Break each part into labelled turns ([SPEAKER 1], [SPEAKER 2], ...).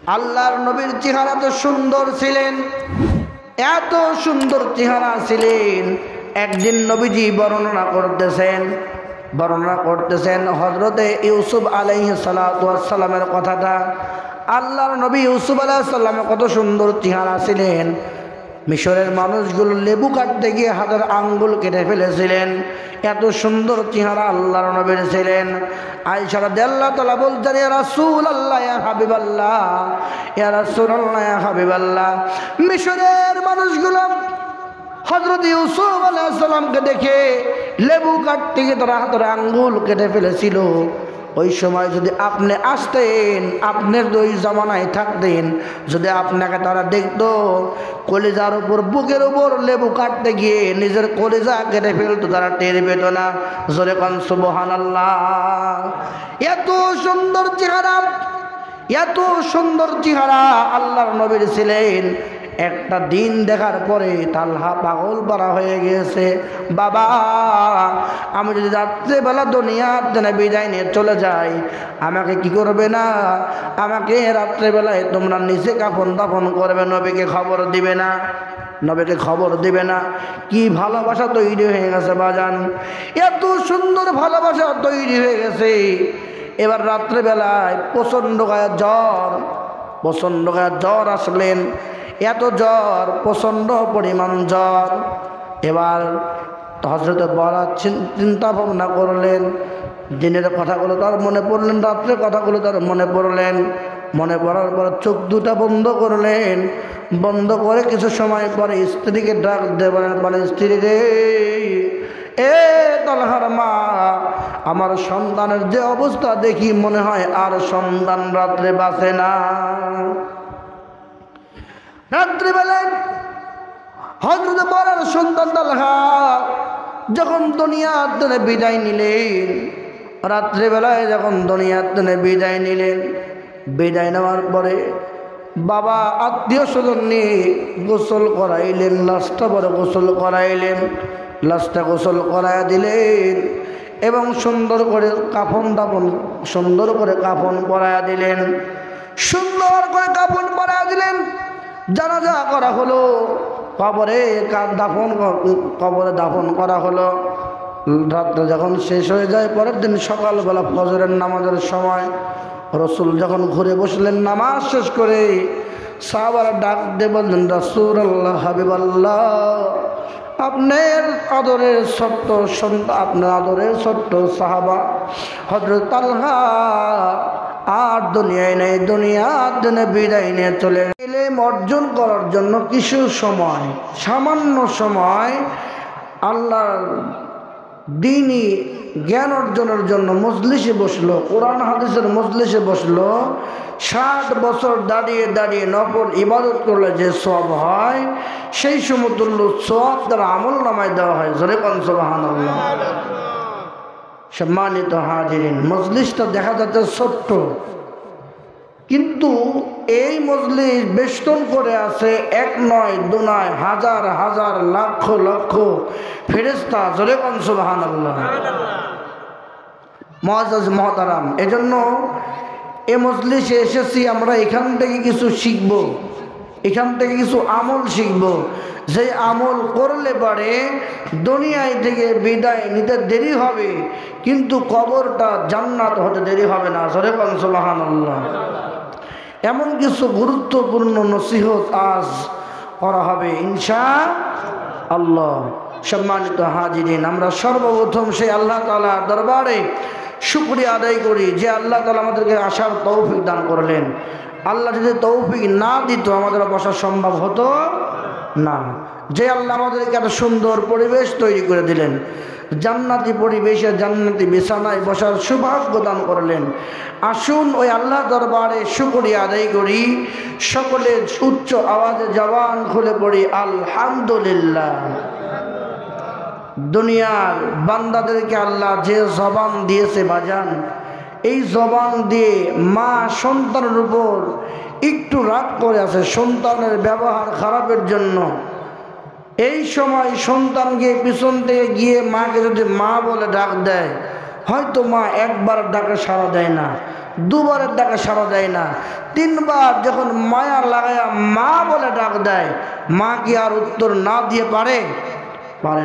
[SPEAKER 1] আল্লাহর নবীর চেহারা তো সুন্দর ছিলেন, এত সুন্দর চেহারা ছিলেন। একদিন নবীজি বর্ণনা করতেছেন হযরতে ইউসুফ আলাইহিস সালাতু ওয়াস সালামের কথাটা। আল্লাহর নবী ইউসুফ আলাইহিস সালামের কত সুন্দর চেহারা ছিলেন। মিশরের মানুষগুলো লেবু কাটতে গিয়ে হাতের আঙ্গুল কেটে ফেলেছিলেন, এত সুন্দর চেহারা আল্লাহর নবীর ছিলেন। আয়েশা রাদিয়াল্লাহু তাআলা বলতেন, ইয়া রাসূলুল্লাহ, ইয়া হাবিবাল্লাহ, ইয়া রাসূলুল্লাহ, ইয়া হাবিবাল্লাহ, মিশরের মানুষগুলো হযরত ইউসুফ আলাইহিস সালামকে দেখে লেবু কাটতে গিয়ে তারা হাতের আঙ্গুল কেটে ফেলেছিল। ওই সময় যদি আপনি আসতেন, আপনার ওই জামানায় থাকতেন, যদি আপনাকে তারা দেখতো কলিজার উপর, বুকের উপর লেবু কাটতে গিয়ে নিজের কলিজা কেটে ফেলতো, তারা টের পেত না। জোরে কান সুবহানাল্লাহ। এত সুন্দর চেহারা, এত সুন্দর চেহারা আল্লাহর নবীর ছিলেন। একটা দিন দেখার পরে তালহা পাগল পারা হয়ে গিয়েছে। বাবা, আমি যদি রাত্রেবেলা দুনিয়ার জন্য বিদায় নিয়ে চলে যাই, আমাকে কি করবে না? আমাকে রাত্রেবেলায় তোমরা নিচে কাফন দাফন করবে, নবীকে খবর দিবে না, নবীকে খবর দিবে না। কি ভালোবাসা তৈরি হয়ে গেছে বাজান, এত সুন্দর ভালোবাসা তৈরি হয়ে গেছে। এবার রাত্রেবেলায় প্রচণ্ড গায়ে জ্বর আসলেন, এত জ্বর, প্রচণ্ড পরিমাণ জ্বর। এবার হযরত বরাত চিন্তা ভাবনা করলেন, দিনের কথাগুলো তার মনে পড়লেন, রাত্রের কথাগুলো তার মনে পড়লেন। মনে পড়ার পর চোখ দুটা বন্ধ করলেন। বন্ধ করে কিছু সময় পরে স্ত্রীকে ডাক দেবেন, বলে, স্ত্রী রে, এ তালহার মা, আমার সন্তানের যে অবস্থা দেখি মনে হয় আর সন্তান রাত্রে বাঁচে না। রাত্রিবেলায় হযরত বড়ার সন্তান তালহা যখন দুনিয়ার থেকে বিদায় নিলেন, রাত্রিবেলায় যখন দুনিয়ার থেকে বিদায় নিলেন, বিদায় নেওয়ার পরে বাবা আত্মীয় স্বজন নিয়ে গোসল করাইলেন, লাশটা বড় গোসল করাইলেন, লাশটা গোসল করাইয়া দিলেন এবং সুন্দর করে কাফন পরাইয়া দিলেন, সুন্দর করে কাফন পরাইয়া দিলেন। জানাজা করা হলো, কবরে দাফন করা হলো। রাত্রে যখন শেষ হয়ে যায়, পরের দিন সকালবেলা ফজরের নামাজের সময় রসুল যখন ঘুরে বসলেন নামাজ শেষ করে, সাহাবারা ডাক দিয়ে বললেন, রাসূলুল্লাহ, হাবিবাল্লাহ, আপনার আদরের ছোট্ট সাহাবা হযরত তালহা আর দুনিয়ায় নেই, দুনিয়ার জন্য বিদায় নিয়ে চলে গেলেন। অর্জন করার জন্য কিছু সময়, সামান্য সময় আল্লাহর দ্বীনি জ্ঞান অর্জনের জন্য মজলিসে বসলো, কোরআন হাদিসের মজলিসে বসলো। 60 বছর দাঁড়িয়ে দাঁড়িয়ে নফল ইবাদত করলে যে সওয়াব হয়, সেই সমতুল্য সওয়াব তার আমল নামায় দেওয়া হয়। জোরে কোন সুবহানাল্লাহ। সম্মানিত হাজিরিন, মজলিসটা দেখা যাচ্ছে ছোট্ট, কিন্তু এই মজলিস বেষ্টন করে আছে এক নয়, দু নয়, হাজার হাজার, লক্ষ লক্ষ ফেরেশতা। জোরে কোন সুবহানাল্লাহ। মুআজ্জাজ মুহতারাম, এজন্য এই মজলিসে এসেছি আমরা এখান থেকে কিছু শিখব, এখান থেকে কিছু আমল শিখব, যে আমল করলে পারে দুনিয়ায় থেকে বিদায় নিতে দেরি হবে, কিন্তু কবরটা জান্নাত হতে দেরি হবে না। জোরে বলেন সুবহানাল্লাহ। এমন কিছু গুরুত্বপূর্ণ নসিহত আজ করা হবে ইনশাআল্লাহ। সম্মানিত হাজিরিন, আমরা সর্বপ্রথম সেই আল্লাহ তাআলার দরবারে শুকরিয়া আদায় করি যে আল্লাহ তাআলা আমাদেরকে আসার তৌফিক দান করলেন। আল্লাহ যদি তৌফিক না দিত আমাদের বসা সম্ভব হতো না। যে আল্লাহ আমাদেরকে এত সুন্দর পরিবেশ তৈরি করে দিলেন, জান্নাতি পরিবেশে জান্নাতি বিছানায় বসার সৌভাগ্য দান করলেন। আসুন ওই আল্লাহ দরবারে শুকরিয়া আদায় করি, সকলে উচ্চ আওয়াজে জবান খুলে পড়ি আলহামদুলিল্লাহ। দুনিয়ার বান্দাদেরকে আল্লাহ যে জবান দিয়েছে বাজান, এই জবান দিয়ে মা সন্তানের উপর একটু রাগ করে আছে সন্তানের ব্যবহার খারাপের জন্য। এই সময় সন্তানকে পিছন থেকে গিয়ে মাকে যদি মা বলে ডাক দেয়, হয়তো মা একবার ডাকে সাড়া দেয় না, দুবারের ডাকে সাড়া দেয় না, তিনবার যখন মায়া লাগায়া মা বলে ডাক দেয়, মা কি আর উত্তর না দিয়ে পারে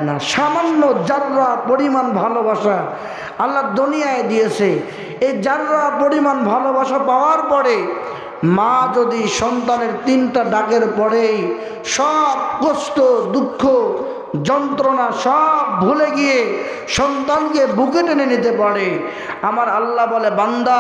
[SPEAKER 1] না। সামান্য জাররা পরিমাণ ভালোবাসা আল্লাহ দুনিয়ায় দিয়েছে। এই জাররা পরিমাণ ভালোবাসা পাওয়ার পরে মা যদি সন্তানের তিনটা ডাকের পরেই সব কষ্ট দুঃখ যন্ত্রণা সব ভুলে গিয়ে সন্তানকে বুকে টেনে নিতে পারে, আমার আল্লাহ বলে, বান্দা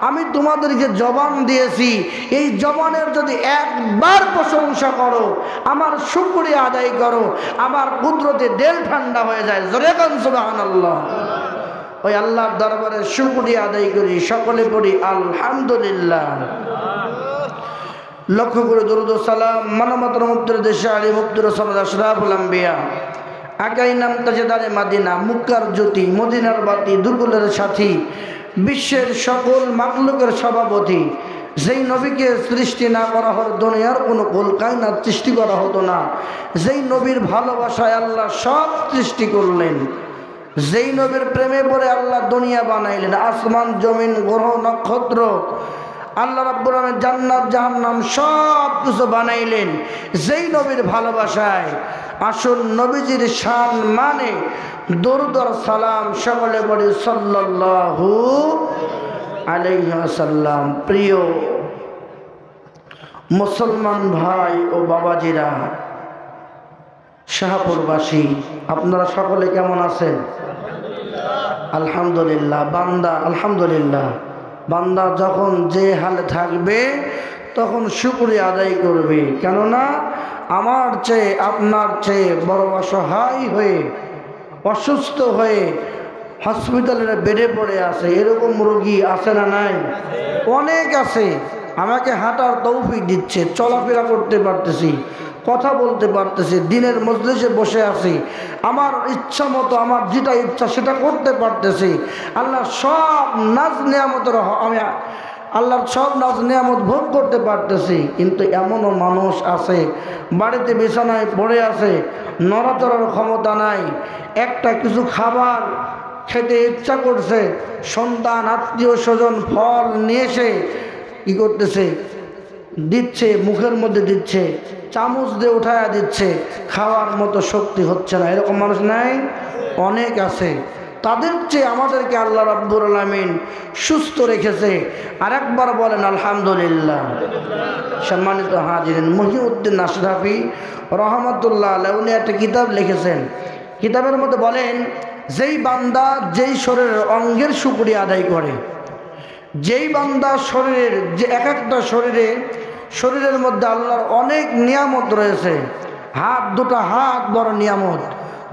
[SPEAKER 1] আমি তোমাদেরকে জবান দিয়েছি, এই জবানের যদি একবার প্রশংসা করো, আমার শুকরিয়া আদায় করো, আমার কুদরতে দিল ঠান্ডা হয়ে যায়। জোরে কান সুবহানাল্লাহ। ওই আল্লাহর দরবারে শুকরিয়া আদায় করি, সকলে পড়ি আলহামদুলিল্লাহ। লক্ষ্য করে দরুদ ও সালাম মানবতার মুক্তির দেশে আলী মুক্তির সমাজ আশরাফুল আম্বিয়া আকাই নাম তাজেদারে মাদিনা মুক্কার জ্যোতি মদিনার বাতি দুর্গুলের সাথী বিশ্বের সকল মাকলুকের সভাপতি, যেই নবীকে সৃষ্টি না করা হতো দুনিয়ার কোনো কুল কায়নাত সৃষ্টি করা হতো না, যেই নবীর ভালোবাসায় আল্লাহ সব সৃষ্টি করলেন, যেই নবীর প্রেমে পড়ে আল্লাহ দুনিয়া বানাইলেন, আসমান জমিন গ্রহ নক্ষত্র, আল্লাহ রাব্বুল আলামিন জান্নাত জাহান্নাম সব কিছু বানাইলেন যেই নবীর ভালোবাসায়। আসুন নবীজির শান মানে দরুদ আর সালাম সকলে পড়ি সাল্লাল্লাহু আলাইহি ওয়াসাল্লাম। প্রিয় মুসলমান ভাই ও বাবাজিরা, শাহপুরবাসী, আপনারা সকলে কেমন আছেন? আলহামদুলিল্লাহ। বান্দা আলহামদুলিল্লাহ, বান্দা যখন যে হালে থাকবে তখন শুকরিয়া আদায় করবে, কেননা আমার চেয়ে আপনার চেয়ে বড় অসহায় হয়ে অসুস্থ হয়ে হসপিটালের বেডে পড়ে আছে এরকম রোগী আছে না নাই? অনেক আছে। আমাকে হাঁটার তৌফিক দিচ্ছে, চলাফেরা করতে পারতেছি, কথা বলতে পারতেছি, দিনের মজলিসে বসে আছি, আমার ইচ্ছা মতো আমার যেটা ইচ্ছা সেটা করতে পারতেছি। আল্লাহর সব নাজ নিয়ামতের আমি আল্লাহর সব নাজ নিয়ামত ভোগ করতে পারতেছি। কিন্তু এমনও মানুষ আছে বাড়িতে বিছানায় পড়ে আছে, নড়াচড়ার ক্ষমতা নাই, একটা কিছু খাবার খেতে ইচ্ছা করছে, সন্তান আত্মীয় স্বজন ফল নিয়ে এসে কী করতেছে, দিচ্ছে, মুখের মধ্যে দিচ্ছে, চামচ দিয়ে উঠায়া দিচ্ছে, খাওয়ার মতো শক্তি হচ্ছে না। এরকম মানুষ নাই? অনেক আছে। তাদের চেয়ে আমাদেরকে আল্লাহ রাব্বুল আলামিন সুস্থ রেখেছে। আর একবার বলেন আলহামদুলিল্লাহ। সম্মানিত হাজিরিন, মহিউদ্দিন আশরাফি রহমতুল্লাহ আলাইহি উনি একটা কিতাব লিখেছেন। কিতাবের মধ্যে বলেন, যেই বান্দা যেই শরীরের অঙ্গের শুকরিয়া আদায় করে, যেই বান্দা শরীরের যে এক একটা শরীরের মধ্যে আল্লাহর অনেক নিয়ামত রয়েছে, দুটা হাত বড় নিয়ামত,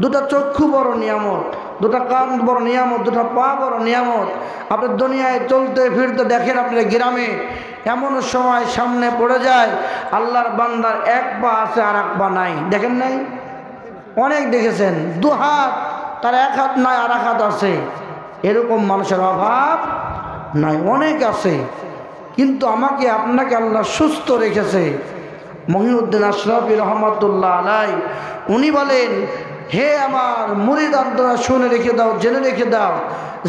[SPEAKER 1] দুটা চক্ষু বড় নিয়ামত, দুটা কান বড় নিয়ামত, দুটা পা বড় নিয়ামত। আপনি দুনিয়ায় চলতে ফিরতে দেখেন আপনার গ্রামে এমন সময় সামনে পড়ে যায় আল্লাহর বান্দার এক পা আছে আর এক পা নাই, দেখেন নাই? অনেক দেখেছেন। দু হাত, তার এক হাত নাই আর এক হাত আছে, এরকম মানুষের অভাব নাই, অনেক আছে। কিন্তু আমাকে আপনাকে আল্লাহ সুস্থ রেখেছে। মহিউদ্দিন আশরাফি রহমতুল্লাহ আলাইহি উনি বলেন, হে আমার মুরিদান, তোমরা শুনে রেখে দাও, জেনে রেখে দাও,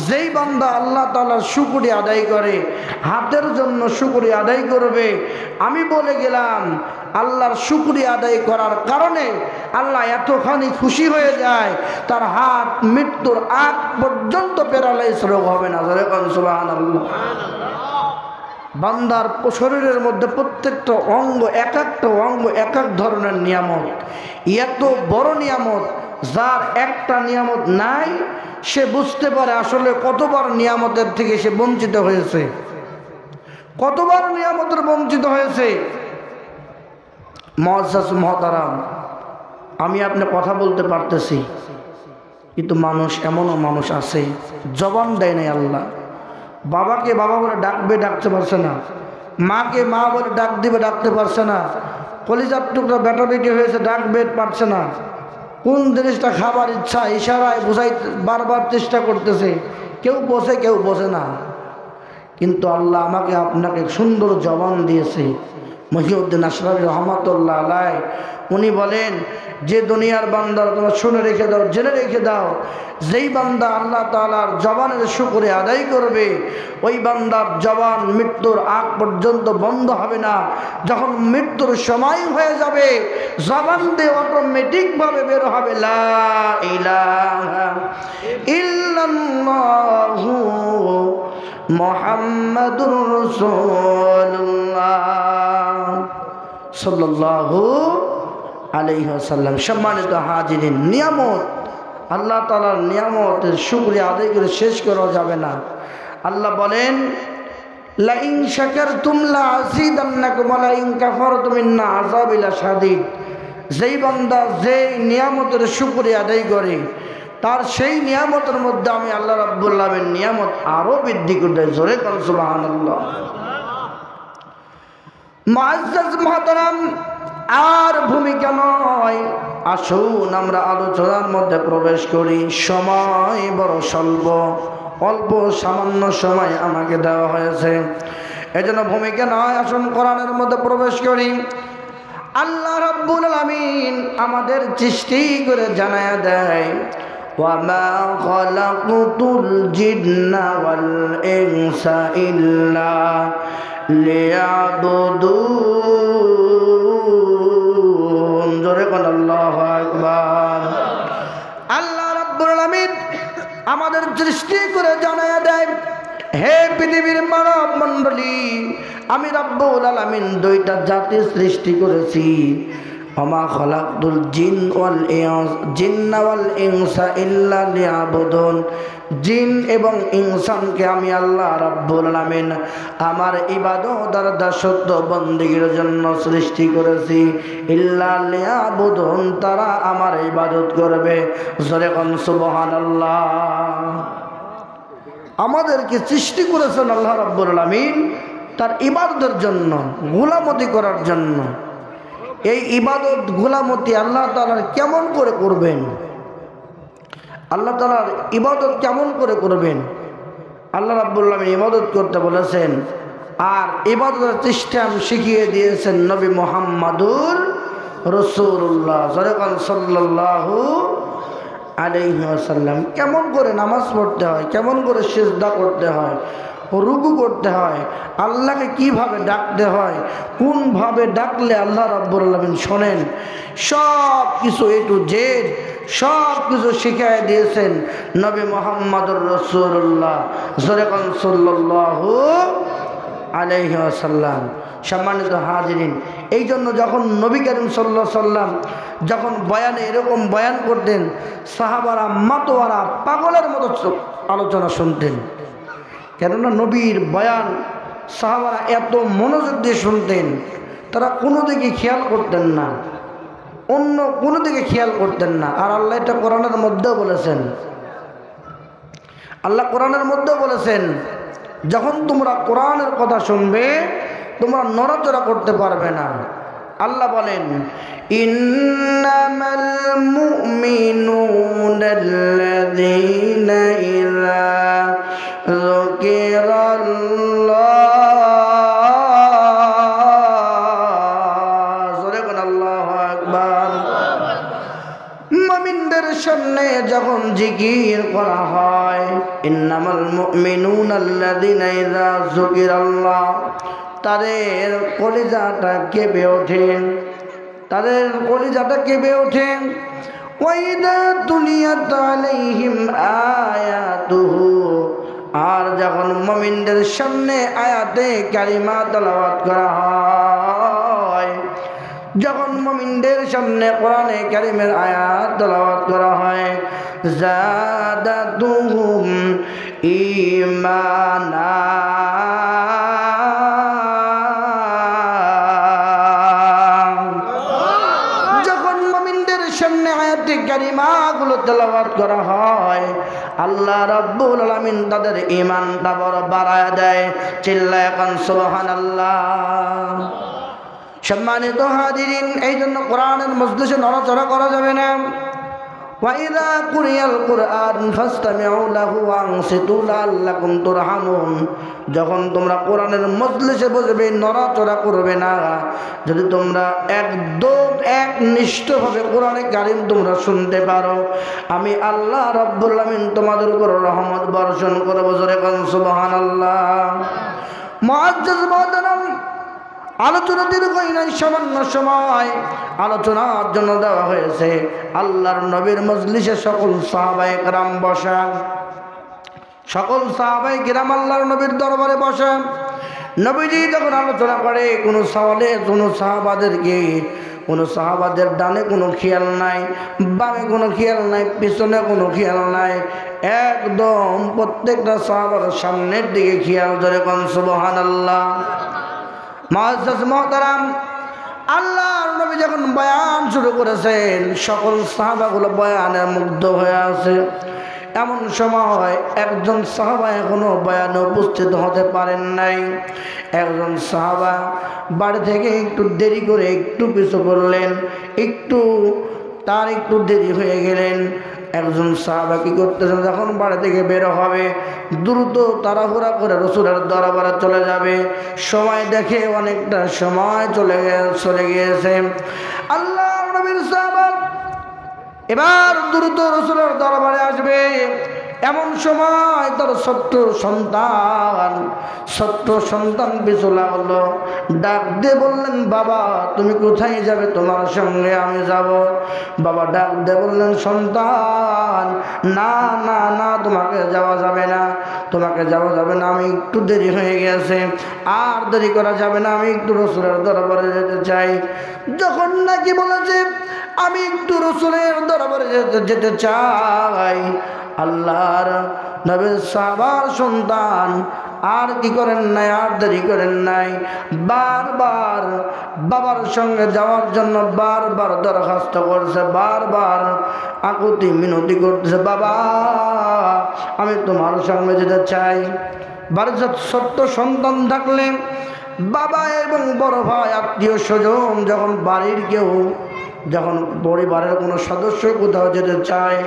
[SPEAKER 1] যেই বান্দা আল্লাহ তাআলার শুকরিয়া আদায় করে, হাতের জন্য শুকরিয়া আদায় করবে, আমি বলে গেলাম আল্লাহর শুকরিয়া আদায় করার কারণে আল্লাহ এতখানি খুশি হয়ে যায় তার হাত মৃত্যুর আগ পর্যন্ত প্যারালাইজ রোগ হবে না। সুবহানাল্লাহ। বান্দার শরীরের মধ্যে প্রত্যেকটা অঙ্গ, এক একটা অঙ্গ এক এক ধরনের নিয়ামত, এত বড় নিয়ামত, যার একটা নিয়ামত নাই সে বুঝতে পারে আসলে কতবার নিয়ামতের থেকে সে বঞ্চিত হয়েছে, কতবার নিয়ামতের বঞ্চিত হয়েছে। মুআজ্জাজ মুহতারাম, আমি আপনি কথা বলতে পারতেছি, কিন্তু মানুষ এমনও মানুষ আছে জবান দেয় নাই আল্লাহ। বাবাকে বাবা বলে ডাকবে, ডাকতে পারছে না, মাকে মা বলে ডাক দিবে, ডাকতে পারছে না, কলিজার টুকরা বেটা বেটি হয়েছে, ডাকবে পারছে না, কোন জিনিসটা খাবার ইচ্ছা ইশারায় বোঝাই বারবার চেষ্টা করতেছে, কেউ বসে কেউ বসে না। কিন্তু আল্লাহ আমাকে আপনাকে সুন্দর জবান দিয়েছে, মহিউদ্দিন আশরাফি রহমাতুল্লাহ আলাইহি উনি বলেন যে দুনিয়ার বান্দা তোমরা শুনে রেখে দাও, জেনে রেখে দাও, যেই বান্দা আল্লাহ তাআলার জবানের শুকরিয়া আদায় করবে ওই বান্দার জবান মৃত্যুর আগ পর্যন্ত বন্ধ হবে না। যখন মৃত্যুর সময় হয়ে যাবে জবান দিয়ে অটোমেটিকভাবে বের হবে লা ইলাহা ইল্লাল্লাহু মুহাম্মাদুর রাসূলুল্লাহ সাল্লাল্লাহু আলাইহি ওয়াসাল্লাম। সম্মানিত হাজিরিন, নিয়ামত, আল্লাহ তাআলার নিয়ামতের শুকরিয়া আদায় করে শেষ করা যাবে না। আল্লাহ বলেন লা ইন শাকারতুম লা আযীদান্নাকুম ওয়া লা ইন কাফারতুম ইন্না আযাবি লাশাদীদ। যেই বান্দা যেই নিয়ামতের শুকরিয়া আদায় করে তার সেই নিয়ামতের মধ্যে আমি আল্লাহ রাব্বুল আলামিন নিয়ামত আরো বৃদ্ধি করে দেয়। জোরে বলুন সুবহানাল্লাহ। মুআজ্জাজ মুহতারাম, আর ভূমিকা নয়, আসুন আমরা আলোচনার মধ্যে প্রবেশ করি। সময় বড় স্বল্প, অল্প সামান্য সময় আমাকে দেওয়া হয়েছে, এজন্য ভূমিকা নয়, আসুন কোরআনের মধ্যে প্রবেশ করি। আল্লাহ রাব্বুল আলামিন আমাদের সৃষ্টি করে জানায়া দেয় ওয়ামা খালাকুতুল জিন্না ওয়াল ইনসা ইল্লা লিয়াবুদুন। জোরে বল আল্লাহু আকবার। আল্লাহ রাব্বুল আলামিন আমাদের সৃষ্টি করে জানায়া দেয়, হে পৃথিবীর মানব মণ্ডলী, আমি রাব্বুল আলামিন দুইটা জাতি সৃষ্টি করেছি। ওমা খালাকতুল জিন্না ওয়াল ইনসা ইল্লা লিয়াবুদুন। জিন এবং ইনসানকে আমি আল্লাহ রাব্বুল আলামিন আমার ইবাদত আর দাসত্ব বন্দেগীর জন্য সৃষ্টি করেছি। ইল্লা লিয়াবুদুন, তারা আমার ইবাদত করবে। জোরে কোন সুবহানাল্লাহ। আমাদেরকে সৃষ্টি করেছেন আল্লাহ রাব্বুল আলামিন তার ইবাদতের জন্য, গোলামতি করার জন্য। এই ইবাদত গোলামতি আল্লাহ তাআলার কেমন করে করবেন? আল্লাহ তাআলার ইবাদত কেমন করে করবেন? আল্লাহ রাব্বুল আলামিন ইবাদত করতে বলেছেন, আর ইবাদতের সিস্টেম শিখিয়ে দিয়েছেন নবী মুহাম্মাদুর রাসূলুল্লাহ সাল্লাল্লাহু আলাইহি ওয়াসাল্লাম। কেমন করে নামাজ পড়তে হয়, কেমন করে সিজদা করতে হয়, রুকু করতে হয়, আল্লাহকে কিভাবে ডাকতে হয়, কোনভাবে ডাকলে আল্লাহ রাব্বুল আলামিন শোনেন, সব কিছু এ টু জেড সব কিছু শিখিয়ে দিয়েছেন নবী মুহাম্মদুর রাসূলুল্লাহ সাল্লাল্লাহু আলাইহি ওয়াসাল্লাম। সম্মানিত হাজিরিন, এই জন্য যখন নবী করিম সাল্লাল্লাহু আলাইহি ওয়াসাল্লাম যখন বয়ানে এরকম বয়ান করতেন, সাহাবারা মাতোয়ারা পাগলের মতো আলোচনা শুনতেন। কেননা নবীর বয়ান সাহাবারা এত মনোযোগ দিয়ে শুনতেন, তারা কোনো দিকে খেয়াল করতেন না, অন্য কোনো দিকে খেয়াল করতেন না। আর আল্লাহ এটা কোরআনের মধ্যেও বলেছেন, আল্লাহ কোরআনের মধ্যেও বলেছেন, যখন তোমরা কোরআনের কথা শুনবে তোমরা নড়াচড়া করতে পারবে না। আল্লাহ বলেন, ইন্নামাল মুমিনুনাল্লাযীনা ইযা যুকিরাল্লাহ। জোরে বল আল্লাহু আকবার। মুমিনদের সামনে যখন জিকির করা হয়, ইন্নামাল মুমিনুনাল্লাযীনা ইযা যুকিরাল্লাহ, তাদের কলিজাটা কেঁপে ওঠে, তাদের কলিজাটা কেঁপে ওঠে। ওয়াইদা তুলিয়াত আলাইহিম আয়াতুহু, আর যখন মুমিনদের সামনে আয়াতে কারিমা তেলাওয়াত করা হয়, যখন মুমিনদের সামনে কোরআনে কারিমের আয়াত তেলাওয়াত করা হয়, যাদাতুহুম ঈমানা, সামনে আয়াতে কারিমাগুলো তেলাওয়াত করা হয়, আল্লাহ রাব্বুল আলামিন তাদের ঈমানটা বড় বাড়ায় দেয়। চিল্লায় কোন সুবহানাল্লাহ। সম্মানিত হাজিরিন, এই জন্য কোরআনের মজলিসে নড়াচড়া করা যাবে না। وَإِذَا قُرِئَ الْقُرْآنُ فَاسْتَمِعُوا لَهُ وَأَنصِتُوا لَعَلَّكُمْ تُرْحَمُونَ। যখন তোমরা কোরআনের মজলিসে বসবে নড়াচড়া করবে না। যদি তোমরা একদম একনিষ্ঠভাবে কোরআনে কারীম তোমরা শুনতে পারো, আমি আল্লাহ রাব্বুল আমিন তোমাদের উপর রহমত বর্ষণ করব। জোরে বলুন সুবহানাল্লাহ। মুআজ্জাজ মুহতারাম, আলোচনা দীর্ঘই নাই, সামান্য সময় আলোচনার জন্য দেওয়া হয়েছে। আল্লাহর নবীর মজলিসে সকল সাহাবায়ে কেরাম বসা, সকল সাহাবায়ে কেরাম আল্লাহর নবীর দরবারে বসা। নবীজি যখন আলোচনা করে কোনো সওয়ালে কোনো সাহাবাদেরকে, কোনো সাহাবাদের ডানে কোনো খেয়াল নাই, বামে কোনো খেয়াল নাই, পিছনে কোনো খেয়াল নাই, একদম প্রত্যেকটা সাহাবার সামনের দিকে খেয়াল। ধরে কোন সুবহানাল্লাহ। মুআজ্জাজ মুহতারাম, আল্লাহর নবী যখন বয়ান শুরু করেছেন সকল সাহাবাগুলো বয়ানে মুগ্ধ হয়ে আছে। এমন সময় একজন সাহাবা এখনো বয়ানে উপস্থিত হতে পারেন নাই। একজন সাহাবা বাড়ি থেকে একটু দেরি করে একটু পিছু পড়লেন, একটু দেরি হয়ে গেলেন। একজন সাহাবা কি করতেছেন, যখন বাড়ি থেকে বের হবে দ্রুত তাড়াহুড়া করে রাসূলের দরবারে চলে যাবে। সময় দেখে অনেকটা সময় চলে গিয়েছে। আল্লাহর নবীর সাহাবা এবার দ্রুত রাসূলের দরবারে আসবে। এমন সময় তার ছোট্ট সন্তান পিছু লাগলো। ডাক দিয়ে বললেন, বাবা তুমি কোথায় যাবে? তোমার সঙ্গে আমি যাব। বাবা ডাক দিয়ে বললেন, সন্তান না না না, তোমাকে যাওয়া যাবে না, তোমাকে যাওয়া যাবে না, আমি একটু দেরি হয়ে গেছে, আর দেরি করা যাবে না, আমি একটু রাসূলের দরবারে যেতে চাই। যখন নাকি বলেছে আমি একটু রাসূলের দরবারে যেতে চাই, আল্লাহর নবীর সাহাবার সন্তান আর কি করেন নাই, আর দেরি করেন নাই। বারবার বাবার সঙ্গে যাওয়ার জন্য বারবার দরখাস্ত করছে, বারবার আকুতি মিনতি করতেছে, বাবা আমি তোমার সঙ্গে যেতে চাই। বাড়ির ছোট্ট সন্তান থাকলে বাবা এবং বড় ভাই আত্মীয় স্বজন যখন বাড়ির কেউ, যখন পরিবারের কোনো সদস্য কোথাও যেতে চায়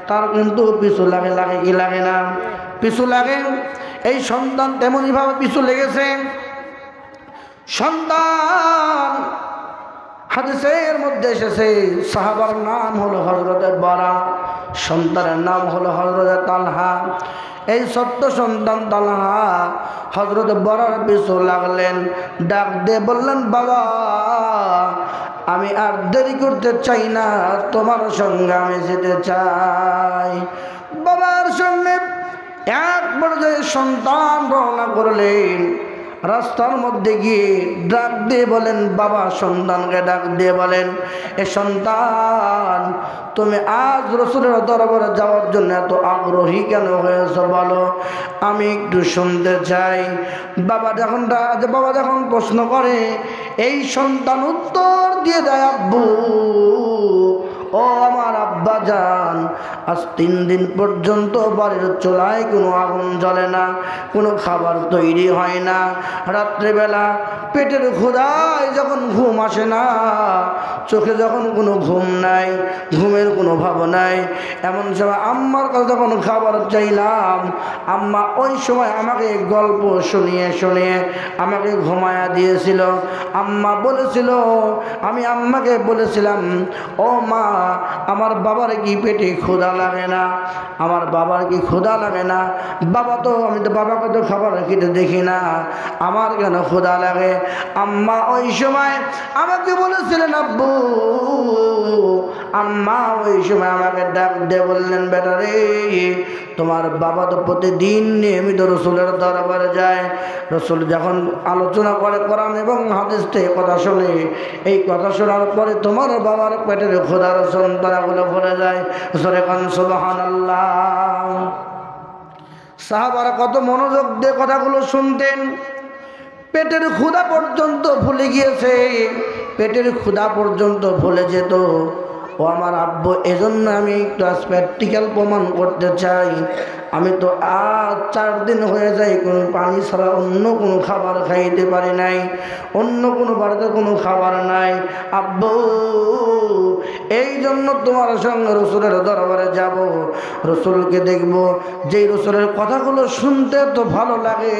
[SPEAKER 1] তার কিন্তু পিছু লাগে কি লাগে না? পিছু লাগে। এই সন্তান তেমনইভাবে পিছু লেগেছে। সন্তান হাদিসের মধ্যে এসেছে, সাহাবার নাম হলো হযরতে বারা, সন্তানের নাম হলো হযরতে তালহা। এই ছোট্ট সন্তান তালহা হযরতে বারার পিছু লাগলেন। ডাক দিয়ে বললেন, বাবা আমি আর দেরি করতে চাই না, তোমার সঙ্গে আমি যেতে চাই। বাবার সঙ্গে এক পর্যায়ে সন্তান রওনা করলেন। রাস্তার মধ্যে গিয়ে ডাক দিয়ে বলেন, বাবা সন্তানকে ডাক দিয়ে বলেন, এ সন্তান তুমি আজ রাসূলের দরবারে যাওয়ার জন্য এত আগ্রহী কেন হয়েছ বলো, আমি একটু শুনতে চাই। বাবা যখন প্রশ্ন করে, এই সন্তান উত্তর দিয়ে দেয়, আব্বু ও আমার আব্বা জান, আজ 3 দিন পর্যন্ত বাড়ির চুলায় কোনো আগুন জ্বলে না, কোনো খাবার তৈরি হয় না। রাত্রিবেলা পেটের ক্ষুধায় যখন ঘুম আসে না, চোখে যখন কোনো ঘুম নাই, ঘুমের কোনো ভাব নাই, এমন সময় আম্মার কাছে যখন খাবার চাইলাম, আম্মা ওই সময় আমাকে গল্প শুনিয়ে শুনিয়ে আমাকে ঘুমায়া দিয়েছিল। আম্মা বলেছিল, আমি আম্মাকে বলেছিলাম, ও মা আমার বাবার কি পেটে ক্ষুধা লাগে না? আমার বাবার কি ক্ষুধা লাগে না? আমি তো বাবাকে তো খাবার খেতে দেখি না, আমার কেন ক্ষুধা লাগে? আম্মা ওই সময় আমাকে বলেছিলেন, আব্বু আম্মা ওই সময় আমাকে ডাক দিয়ে বললেন, বেটা রে তোমার বাবা তো প্রতিদিন নিয়মিত রাসূলের দরবারে যায়, রাসূল যখন আলোচনা করে কোরআন এবং হাদিস থেকে কথা শোনে, এই কথা শোনার পরে তোমার বাবার পেটের ক্ষুধার যন্ত্রণাগুলো ভরে যায়। সুবহানাল্লাহ। সাহাবারা কত মনোযোগ দিয়ে কথাগুলো শুনতেন। পেটের ক্ষুধা পর্যন্ত ভুলে গিয়েছে, পেটের ক্ষুধা পর্যন্ত ভুলে যেত। ও আমার আব্বু, এজন্য আমি একটু প্র্যাকটিক্যাল প্রমাণ করতে চাই। আমি তো আজ 4 দিন হয়ে যায় কোনো পানি ছাড়া অন্য কোনো খাবার খাইতে পারি নাই, অন্য কোনো বাড়িতে কোনো খাবার নাই। আব্বু এই জন্য তোমার সঙ্গে রসুলের দরবারে যাব, রসুলকে দেখব। যেই রসুলের কথাগুলো শুনতে তো ভালো লাগে,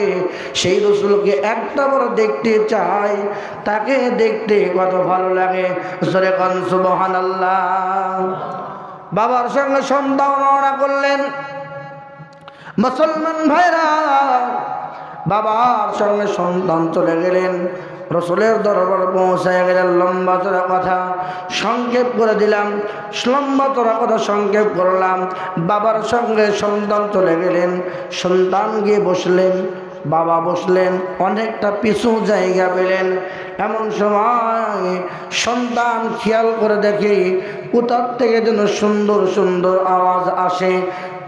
[SPEAKER 1] সেই রসুলকে একটা বার দেখতে চাই, তাকে দেখতে কত ভালো লাগে। জোরে কোন সুবহানাল্লাহ। বাবার সঙ্গে সন্তান রওনা করলেন। মুসলমান ভাইরা, বাবার সঙ্গে সন্তান চলে গেলেন, রসুলের দরবার পৌঁছায় গেলেন। লম্বা চড়া কথা সংক্ষেপ করে দিলাম, লম্বা চড়া কথা সংক্ষেপ করলাম। বাবার সঙ্গে সন্তান চলে গেলেন, সন্তান গিয়ে বসলেন, বাবা বসলেন, অনেকটা পিছু জায়গা পেলেন। এমন সময় সন্তান খেয়াল করে দেখে কোথার থেকে যেন সুন্দর সুন্দর আওয়াজ আসে,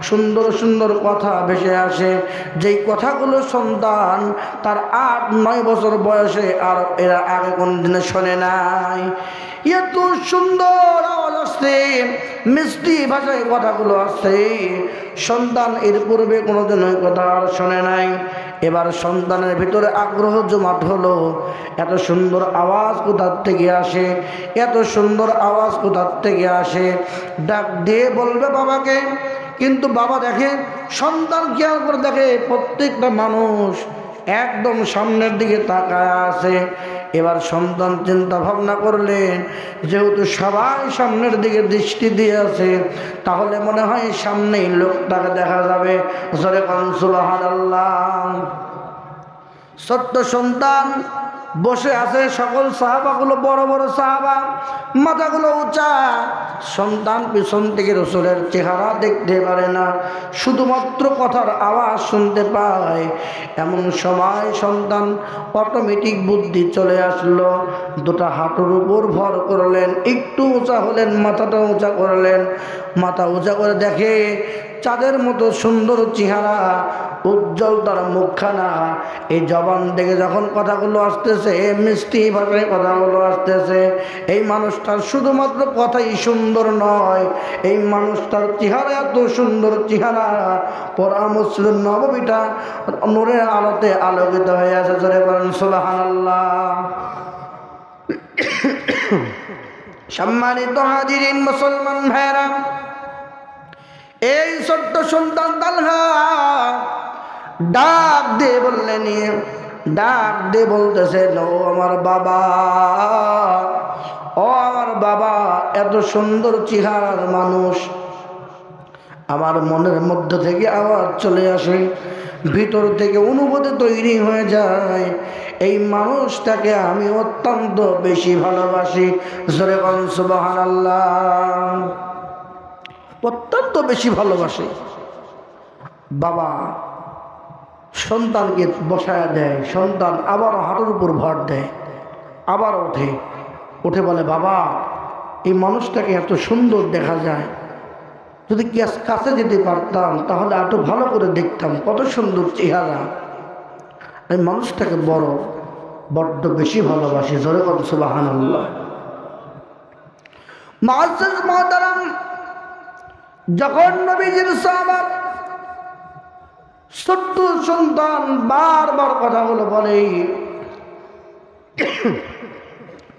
[SPEAKER 1] সুন্দর সুন্দর কথা ভেসে আসে। যেই কথাগুলো সন্তান তার 8-9 বছর বয়সে আর এরা আগে কোনদিনে শোনে নাই। এত সুন্দর আওয়াজ আসছে, মিষ্টি ভাষায় কথাগুলো আসছে, সন্তান এর পূর্বে কোনোদিন ওই কথা আর শোনে নাই। এবার সন্তানের ভিতরে আগ্রহ জমাট হলো, এত সুন্দর আওয়াজ কোথার থেকে আসে, এত সুন্দর আওয়াজ কোথার থেকে আসে। ডাক দিয়ে বলবে বাবাকে, কিন্তু বাবা দেখে, সন্তান খেয়াল করে দেখে প্রত্যেকটা মানুষ একদম সামনের দিকে তাকায় আছে। এবার সন্তান চিন্তা ভাবনা করলেন, যেহেতু সবাই সামনের দিকে দৃষ্টি দিয়ে আছে, তাহলে মনে হয় সামনেই লোকটাকে দেখা যাবে। জোরে কোন সুবহানাল্লাহ। ছোট্ট সন্তান বসে আছে, সকল সাহাবাগুলো বড় বড় সাহাবা, মাথাগুলো উঁচা। সন্তান পিছন থেকে রসুলের চেহারা দেখতে পারে না, শুধুমাত্র কথার আওয়াজ শুনতে পায়। এমন সময় সন্তান অটোমেটিক বুদ্ধি চলে আসলো, দুটা হাঁটুর উপর ভর করলেন, একটু উঁচা হলেন, মাথাটা উঁচা করলেন। মাথা উঁচা করে দেখে চাঁদের মতো সুন্দর চেহারা, উজ্জ্বল তার মুখখানা। এই জবান থেকে যখন কথাগুলো আসতেছে, মিষ্টি ভাষায় কথাগুলো আসতেছে, এই মানুষটার শুধুমাত্র কথাই সুন্দর নয়, এই মানুষটার চেহারা এত সুন্দর চেহারা, পরা মুসলিম নববীটা নূরের আলোতে আলোকিত হয়ে আছে। জোরে বলেন সুবহানাল্লাহ। সম্মানিত হাজিরিন, মুসলমান ভাইরা, এই ছোট্ট সন্তান তালহা ডাক দিয়ে বললেন, ডাক দিয়ে বলতেছেন, ও আমার বাবা, ও আমার বাবা, এত সুন্দর চেহারার মানুষ। আমার মনের মধ্যে থেকে আওয়াজ চলে আসে, ভিতর থেকে অনুভূতি তৈরি হয়ে যায়, এই মানুষটাকে আমি অত্যন্ত বেশি ভালোবাসি। জোরে কোন সুবহানাল্লাহ। অত্যন্ত বেশি ভালোবাসে। বাবা সন্তানকে বসায় দেয়, সন্তান আবার হাঁটুর উপর ভর দেয়, আবার ওঠে, উঠে বলে, বাবা এই মানুষটাকে এত সুন্দর দেখা যায়, যদি কাছে যেতে পারতাম তাহলে একটু ভালো করে দেখতাম, কত সুন্দর চেহারা। এই মানুষটাকে বড্ড বেশি ভালোবাসি। জোরে কোন সুবহানাল্লাহ। মুআজ্জাজ মুহতারাম, যখন নবীজির সাহাবা ছোট্ট সন্তান বারবার কথাগুলো বলে,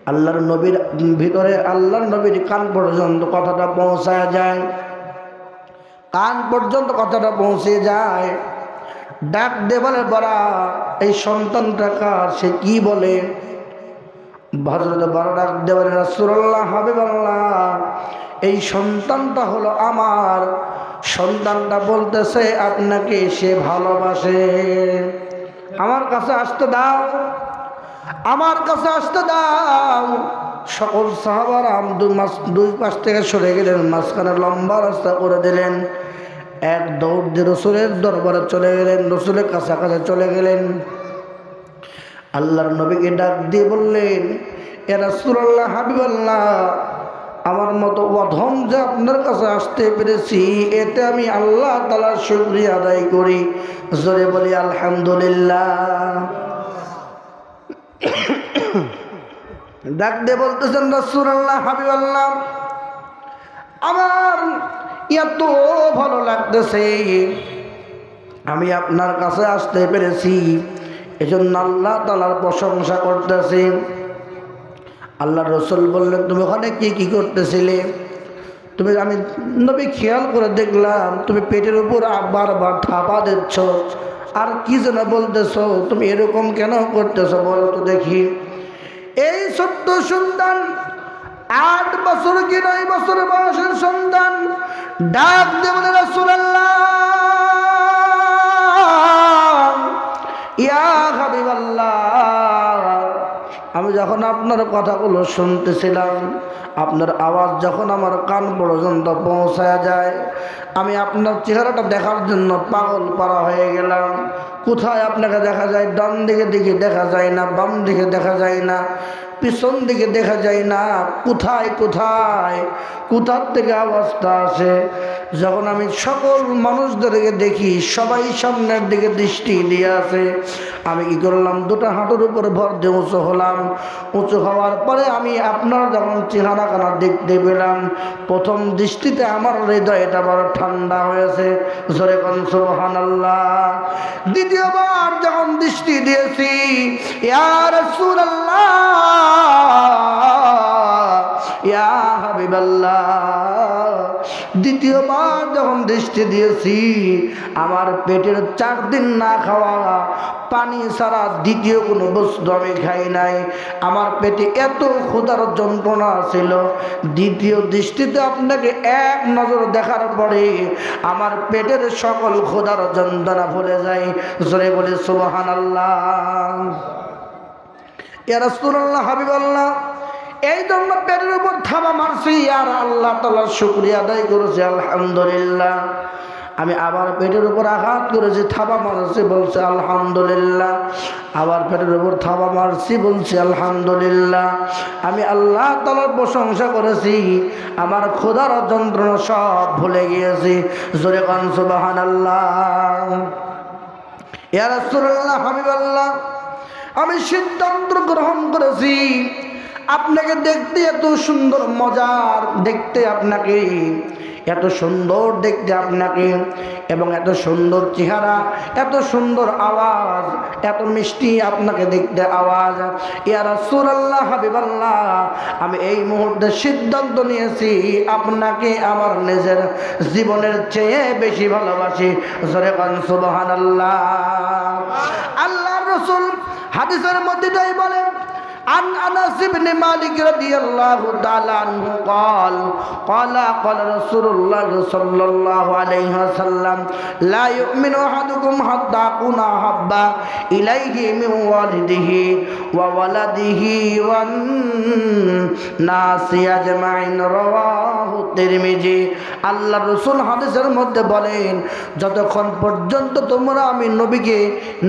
[SPEAKER 1] আল্লাহর নবীর ভিতরে, আল্লাহর নবীর কান পর্যন্ত কথাটা পৌঁছায় যায়, কান পর্যন্ত কথাটা পৌঁছে যায়। ডাক দে বলে, বড়া এই সন্তানটা কার, সে কি বলে? হযরত বড় ডাক দে বলে, রাসূলুল্লাহ, হাবিবাল্লাহ, এই সন্তানটা হলো আমার। সন্তানটা বলতেছে আপনাকে সে ভালোবাসে, আমার কাছে আসতে দাও, আমার কাছে আসতে দাও। সকল সাহাবারা দুই পাশ থেকে সরে গেলেন, মাঝখানে লম্বা রাস্তা করে দিলেন। এক দৌড় দিয়ে রসুলের দরবারে চলে গেলেন, রসুলের কাছাকাছি চলে গেলেন। আল্লাহর নবীকে ডাক দিয়ে বললেন, এ রাসূলুল্লাহ, হাবিবাল্লাহ, আমার মতো অধম যে আপনার কাছে আসতে পেরেছি, এতে আমি আল্লাহ তাআলার শুকরিয়া আদায় করি। জোরে বলি আলহামদুলিল্লাহ। ডাক দিয়ে বলতেছেন, রাসূলুল্লাহ, হাবিবাল্লাহ, আমার এত ভালো লাগতেছে, আমি আপনার কাছে আসতে পেরেছি, এজন্য আল্লাহ তাআলার প্রশংসা করতেছি। আল্লাহ রসুল বললেন, তুমি ওখানে কি করতেছিলে? আমি নবী খেয়াল করে দেখলাম তুমি পেটের উপর বারবার থাপা দিচ্ছ, আর কি যেন বলতেছ, তুমি এরকম কেন করতেছ বলো তো দেখি। এই ছোট্ট সন্তান, 8 বছর কি 9 বছর বয়সের সন্তান ডাক দিয়ে বলে, রাসূলুল্লাহ, ইয়া হাবিবাল্লাহ, আমি যখন আপনার কথাগুলো শুনতেছিলাম, আপনার আওয়াজ যখন আমার কান পর্যন্ত পৌঁছায় যায়, আমি আপনার চেহারাটা দেখার জন্য পাগল পারা হয়ে গেলাম। কোথায় আপনাকে দেখা যায়? ডান দিকে দেখা যায় না, বাম দিকে দেখা যায় না, পিছন দিকে দেখা যায় না, কোথায় কোথার থেকে আওয়াজটা আসে। যখন আমি সকল মানুষদেরকে দেখি সবাই সামনের দিকে দৃষ্টি দিয়ে আছে, আমি কি করলাম? দুটো হাঁটুর উপর ভর দিয়ে উঁচু হলাম। উঁচু হওয়ার পরে আমি আপনার যখন চেহারাখানা দেখতে পেলাম, প্রথম দৃষ্টিতে আমার হৃদয়টা বড় ঠান্ডা হয়েছে। জোরে কোন সুবহানাল্লাহ। দ্বিতীয়বার যখন দৃষ্টি দিয়েছি, ইয়া রাসূলুল্লাহ, ইয়া হাবিবাল্লাহ, দ্বিতীয়বার যখন দৃষ্টি দিয়েছি, আমার পেটের 4 দিন না খাওয়া পানি ছাড়া দ্বিতীয় কোনো বস্তু আমি খাই নাই। আমার পেটে এত ক্ষুধার যন্ত্রণা ছিল, দ্বিতীয় দৃষ্টিতে আপনাকে এক নজর দেখার পরে আমার পেটের সকল ক্ষুধার যন্ত্রণা ভুলে যায়। জোরে বলে সুবহানাল্লাহ। ইয়া রাসূলুল্লাহ, হাবিবাল্লাহ, এই জন্য পেটের উপর থাবা মারছি আর আল্লাহ তাআলার শুকরিয়া আদায় করেছি, আলহামদুলিল্লাহ। আমি আবার পেটের উপর আঘাত করেছি, থাবা মারছি, বলছে আলহামদুলিল্লাহ। আবার পেটের উপর থাবা মারছি, বলছি আলহামদুলিল্লাহ। আমি আল্লাহ তাআলার প্রশংসা করেছি, আমার ক্ষুধার যন্ত্রণা সব ভুলে গিয়েছি। জোরে কোন সুবহানাল্লাহ। ইয়া রাসূলুল্লাহ, হাবিবাল্লাহ, আমি সিদ্ধান্ত গ্রহণ করেছি, আপনাকে দেখতে এত সুন্দর, মজার দেখতে আপনাকে, এত সুন্দর দেখতে আপনাকে, এবং এত সুন্দর চেহারা, এত সুন্দর আওয়াজ, এত মিষ্টি আপনাকে দেখতে আওয়াজ। ইয়া রাসূলুল্লাহ, হাবিবাল্লাহ, আমি এই মুহূর্তে সিদ্ধান্ত নিয়েছি আপনাকে আমার নিজের জীবনের চেয়ে বেশি ভালোবাসি। জোরে কোন সুবহানাল্লাহ। আল্লাহর রাসূল হাদিসের মধ্যে তাই বলেন, عن أنس بن مالك رضي الله تعالى عنه قال رسول الله صلى الله عليه وسلم لا يؤمن أحدكم حتى أكون أحب إليه من والده وولده والناس أجمعين رواه الترمذي। আল্লাহ রাসূল হাদিসের মধ্যে বলেন, যতক্ষণ পর্যন্ত তোমরা আমি নবীকে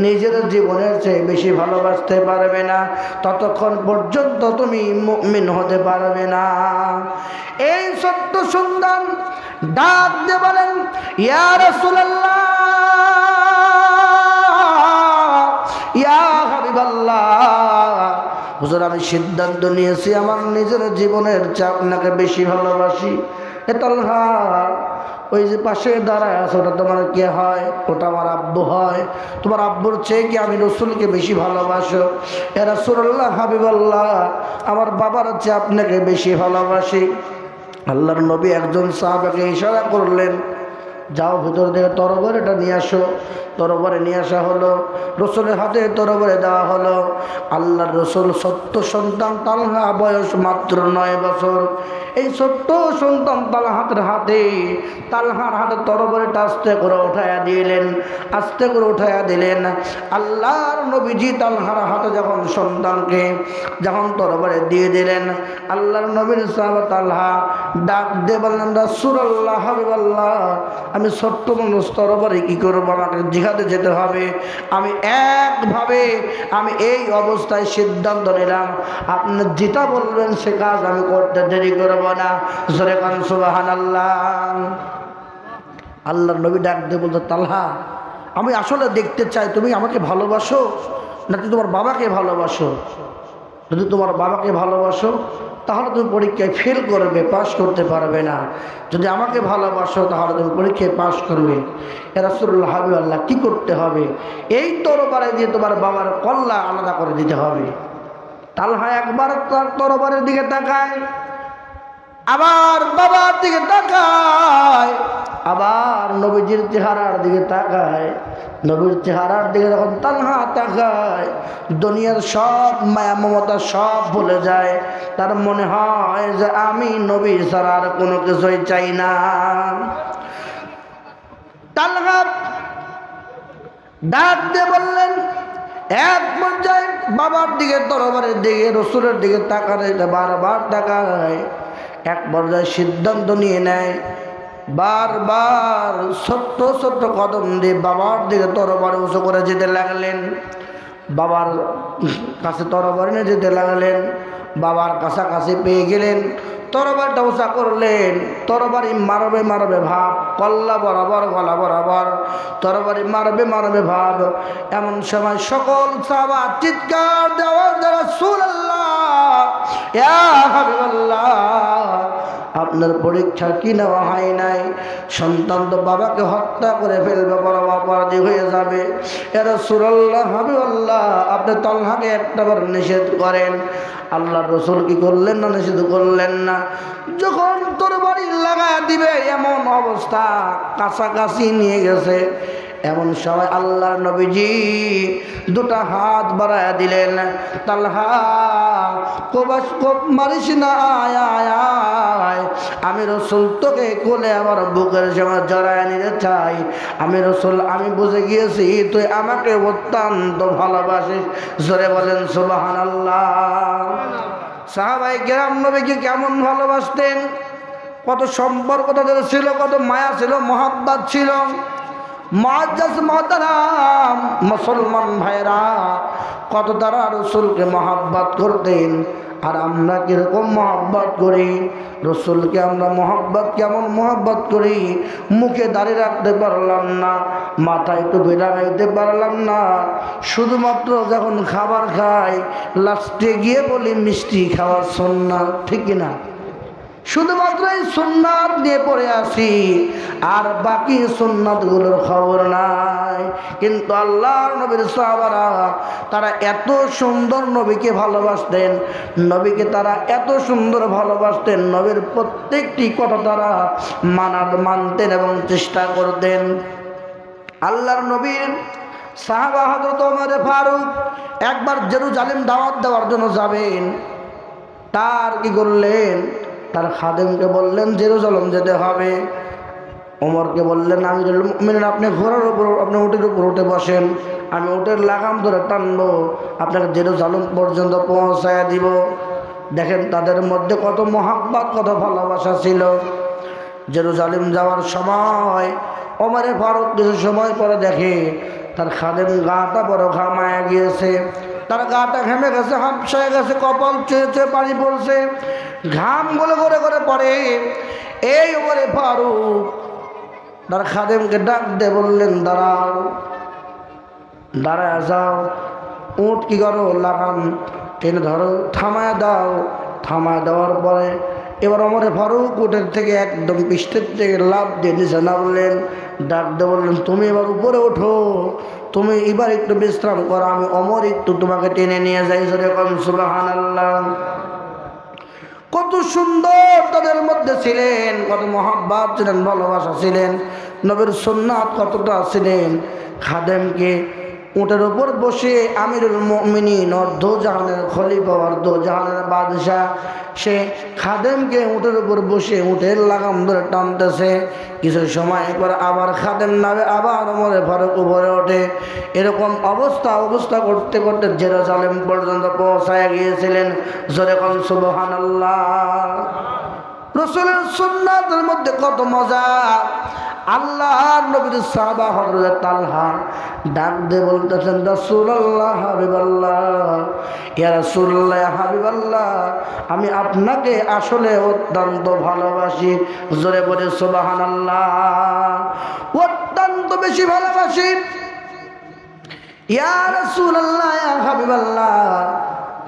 [SPEAKER 1] নিজের জীবনের চেয়ে বেশি ভালোবাসতে পারবে না, ততক্ষণ পর্যন্ত তুমি মুমিন হতে পারবে না। এই সত্য সন্তান ডাক দিয়ে বলেন, ইয়া রাসূলুল্লাহ, ইয়া হাবিবাল্লাহ, হুজুর, আমি সিদ্ধান্ত নিয়েছি আমার নিজের জীবনের চেয়ে আপনাকে বেশি ভালোবাসি। এ তালহা, ওই যে পাশে দাঁড়ায় আছে, ওটা তোমার কে হয়? ওটা আমার আব্বু হয়। তোমার আব্বুর চেয়ে কি আমি রসুলকে বেশি ভালোবাসো? এ রাসূলুল্লাহ, হাবিবাল্লাহ, আমার বাবার চেয়ে আপনাকে বেশি ভালোবাসি। আল্লাহর নবী একজন সাহাবাকে ইশারা করলেন, যাও ভিতর থেকে তরবারিটা নিয়ে আসো। তরবারি নিয়ে আসা হলো, রসুলের হাতে তরবারি দেওয়া হলো। আল্লাহর রসুল ছোট্ট সন্তান তালহা, বয়স মাত্র 9 বছর। এই ছোট্ট সন্তান তালহার হাতে তরবারিটা আস্তে করে উঠাইয়া দিলেন। আল্লাহর নবীজি তালহার হাতে যখন সন্তানকে যখন তরবারি দিয়ে দিলেন, আল্লাহর নবীর সাহাবা তালহা ডাক দিয়ে বললেন, রাসূলুল্লাহ, হাবিবাল্লাহ, আমি ছোট্ট মানুষ, তরবারি কি করবো? আমাকে জিহাদে যেতে হবে। আমি এই অবস্থায় সিদ্ধান্ত নিলাম, আপনি যেটা বলবেন সে কাজ আমি করতে দেরি করব না। জোরে কোন সুবহানাল্লাহ। আল্লাহর নবী ডাক দিয়ে বলতে, তালহা, আমি আসলে দেখতে চাই তুমি আমাকে ভালোবাসো নাকি তোমার বাবাকে ভালোবাসো। যদি তোমার বাবাকে ভালোবাসো তাহলে তুমি পরীক্ষায় ফেল করবে, পাস করতে পারবে না। যদি আমাকে ভালোবাসো তাহলে তুমি পরীক্ষায় পাস করবে। ইয়া রাসূলুল্লাহ হাবিবাল্লাহ, কি করতে হবে? এই তরবারে দিয়ে তোমার বাবার কল্লা আলাদা করে দিতে হবে। তালহা একবার তার তরবারের দিকে তাকায়, আবার বাবার দিকে তাকায়, আবার নবীজির চেহারার দিকে তাকায়। নবীর চেহারার দিকে যখন তালহা তাকায়, দুনিয়ার সব মায়া মমতা সব ভুলে যায়। তার মনে হয় যে আমি নবী ছাড়া আর কোনো কিছুই চাই না। তালহা ডাক দিয়ে বললেন, এক পর্যায়ে বাবার দিকে, তরবারের দিকে, রসুলের দিকে তাকায়, বারবার তাকায়। এক পর্যায়ে সিদ্ধান্ত নিয়ে নেয়, বারবার ছোট্ট ছোট্ট কদম দিয়ে বাবার দিকে তরবারি উঁচু করে যেতে লাগলেন। বাবার কাছে তরবারি নিয়ে যেতে লাগলেন। বাবার কাছাকাছি পেয়ে গেলেন, তরবারিটা উঁচা করলেন। তরবারি মারবে মারবে ভাব, কল্লা বরাবর, গলা বরাবর তরবারি মারবে মারবে ভাব। এমন সময় সকল সাহাবা চিৎকার দেওয়া, রাসূলুল্লাহ, ইয়া হাবিবাল্লাহ, আপনার পরীক্ষা কি নেওয়া হয় নাই? সন্তান তো বাবাকে হত্যা করে ফেলবে, বড় অপরাধী হয়ে যাবে। ইয়া রাসূলুল্লাহ হাবিবাল্লাহ, আপনি তালহাকে একটাবার নিষেধ করেন। আল্লাহর রাসূল কি করলেন না? নিষেধ করলেন না। যখন তরবারি লাগায় দিবে এমন অবস্থা, কাছাকাছি নিয়ে গেছে, এমন সময় আল্লাহর নবীজি দুটা হাত বাড়ায়া দিলেন। তালহা, কোপ মারিস না, আয় আয় আয়, আমি রাসূল তোকে কোলে আমার বুকের সময় জড়ায় নিতে চাই। আমি রাসূল, আমি বুঝে গিয়েছি তুই আমাকে অত্যন্ত ভালোবাসিস। জোরে বলেন সুবহানাল্লাহ। সাহাবায়ে কেরাম নবীকে কেমন ভালোবাসতেন, কত সম্পর্ক তাদের ছিল, কত মায়া ছিল, মহব্বত ছিল। মুআজ্জাজ মুহতারাম মুসলমান ভাইরা, কত তারা রাসূলকে মহব্বত করতেন। আর আমরা কিরকম মহব্বত করি? রাসূলকে আমরা মহব্বত, কেমন মহব্বত করি? মুখে দাঁড়িয়ে রাখতে পারলাম না, মাথায় টুপি লাগাইতে পারলাম না, শুধুমাত্র যখন খাবার খাই লাস্টে গিয়ে বলি মিষ্টি খাওয়ার সুন্নাত, ঠিক কিনা? শুধুমাত্র এই সুন্নাত নিয়ে পড়ে আসি, আর বাকি সুন্নাতগুলোর খবর নাই। কিন্তু আল্লাহর নবীর সাহাবারা তারা এত সুন্দর নবীকে ভালোবাসতেন, নবীকে তারা এত সুন্দর ভালোবাসতেন, নবীর প্রত্যেকটি কথা তারা মানতেন এবং চেষ্টা করতেন। আল্লাহর নবীর সাহাবা হযরত ওমর ফারুক একবার জেরুজালেম দাওয়াত দেওয়ার জন্য যাবেন। তার কি করলেন? তার খাদেমকে বললেন জেরুজালেম যেতে হবে। ওমরকে বললেন, আমিরুল মুমিনিন, আপনি ঘোড়ার উপর, আপনি উটের উপর উঠে বসেন, আমি উটের লাগাম ধরে টানবো, আপনাকে জেরুজালেম পর্যন্ত পৌঁছায় দিব। দেখেন তাদের মধ্যে কত মহব্বত, কত ভালোবাসা ছিল। জেরুজালেম যাওয়ার সময় ওমর ফারুক কিছু সময় পরে দেখে তার খাদেম গাটা বড় ঘামায় গিয়েছে, তার গাটা ঘেমে গেছে, হাঁপসায় গেছে, কপাল চুয়ে চুয়ে পানি পড়ছে, ঘাম গলে করে করে পড়ে। এই ওমর ফারুক তার খাদেমকে ডাক দিয়ে বললেন, দাঁড়াও, দাঁড়ায় যাও, উট কি করো, লাগাম টেনে ধরো, থামায় দাও। থামায় দেওয়ার পরে এবার ওমর ফারুক উটের থেকে একদম পৃষ্ঠের থেকে লাফ দিয়ে নিচে নামলেন। ডাক দিয়ে বললেন, তুমি এবার উপরে ওঠো, তুমি এবার একটু বিশ্রাম করো, আমি ওমর একটু তোমাকে টেনে নিয়ে যাই। যেরকম সুবহানাল্লাহ। কত সুন্দর তাদের মধ্যে ছিলেন, কত মহব্বত ছিলেন, ভালোবাসা ছিলেন, নবীর সুন্নাত কতটা ছিলেন। খাদেমকে উটের উপর বসে আমিরুল মুমিনিন, অর্ধজাহানের খলিফা, অর্ধজাহানের বাদশাহ, সে খাদেমকে উটের উপর বসে উটের লাগাম ধরে টানতেছে। কিছু সময় পর আবার খাদেম নামে, আবার ওমর ফারুক উপরে ওঠে। এরকম অবস্থা করতে করতে জেরুজালেম পর্যন্ত পৌঁছায় গিয়েছিলেন। যেরকম সুবহানাল্লাহ। রাসূলের সুন্নাতের মধ্যে কত মজা। আল্লাহর নবীর সাহাবা হযরত তালহা ডাক দিয়ে বলতেছেন, রাসূলুল্লাহ হাবিবাল্লাহ, ইয়া রাসূলুল্লাহ ইয়া হাবিবাল্লাহ, আমি আপনাকে আসলে অত্যন্ত ভালোবাসি। জোরে বলে সুবহানাল্লাহ। অত্যন্ত বেশি ভালোবাসি। ইয়া রাসূলুল্লাহ ইয়া হাবিবাল্লাহ,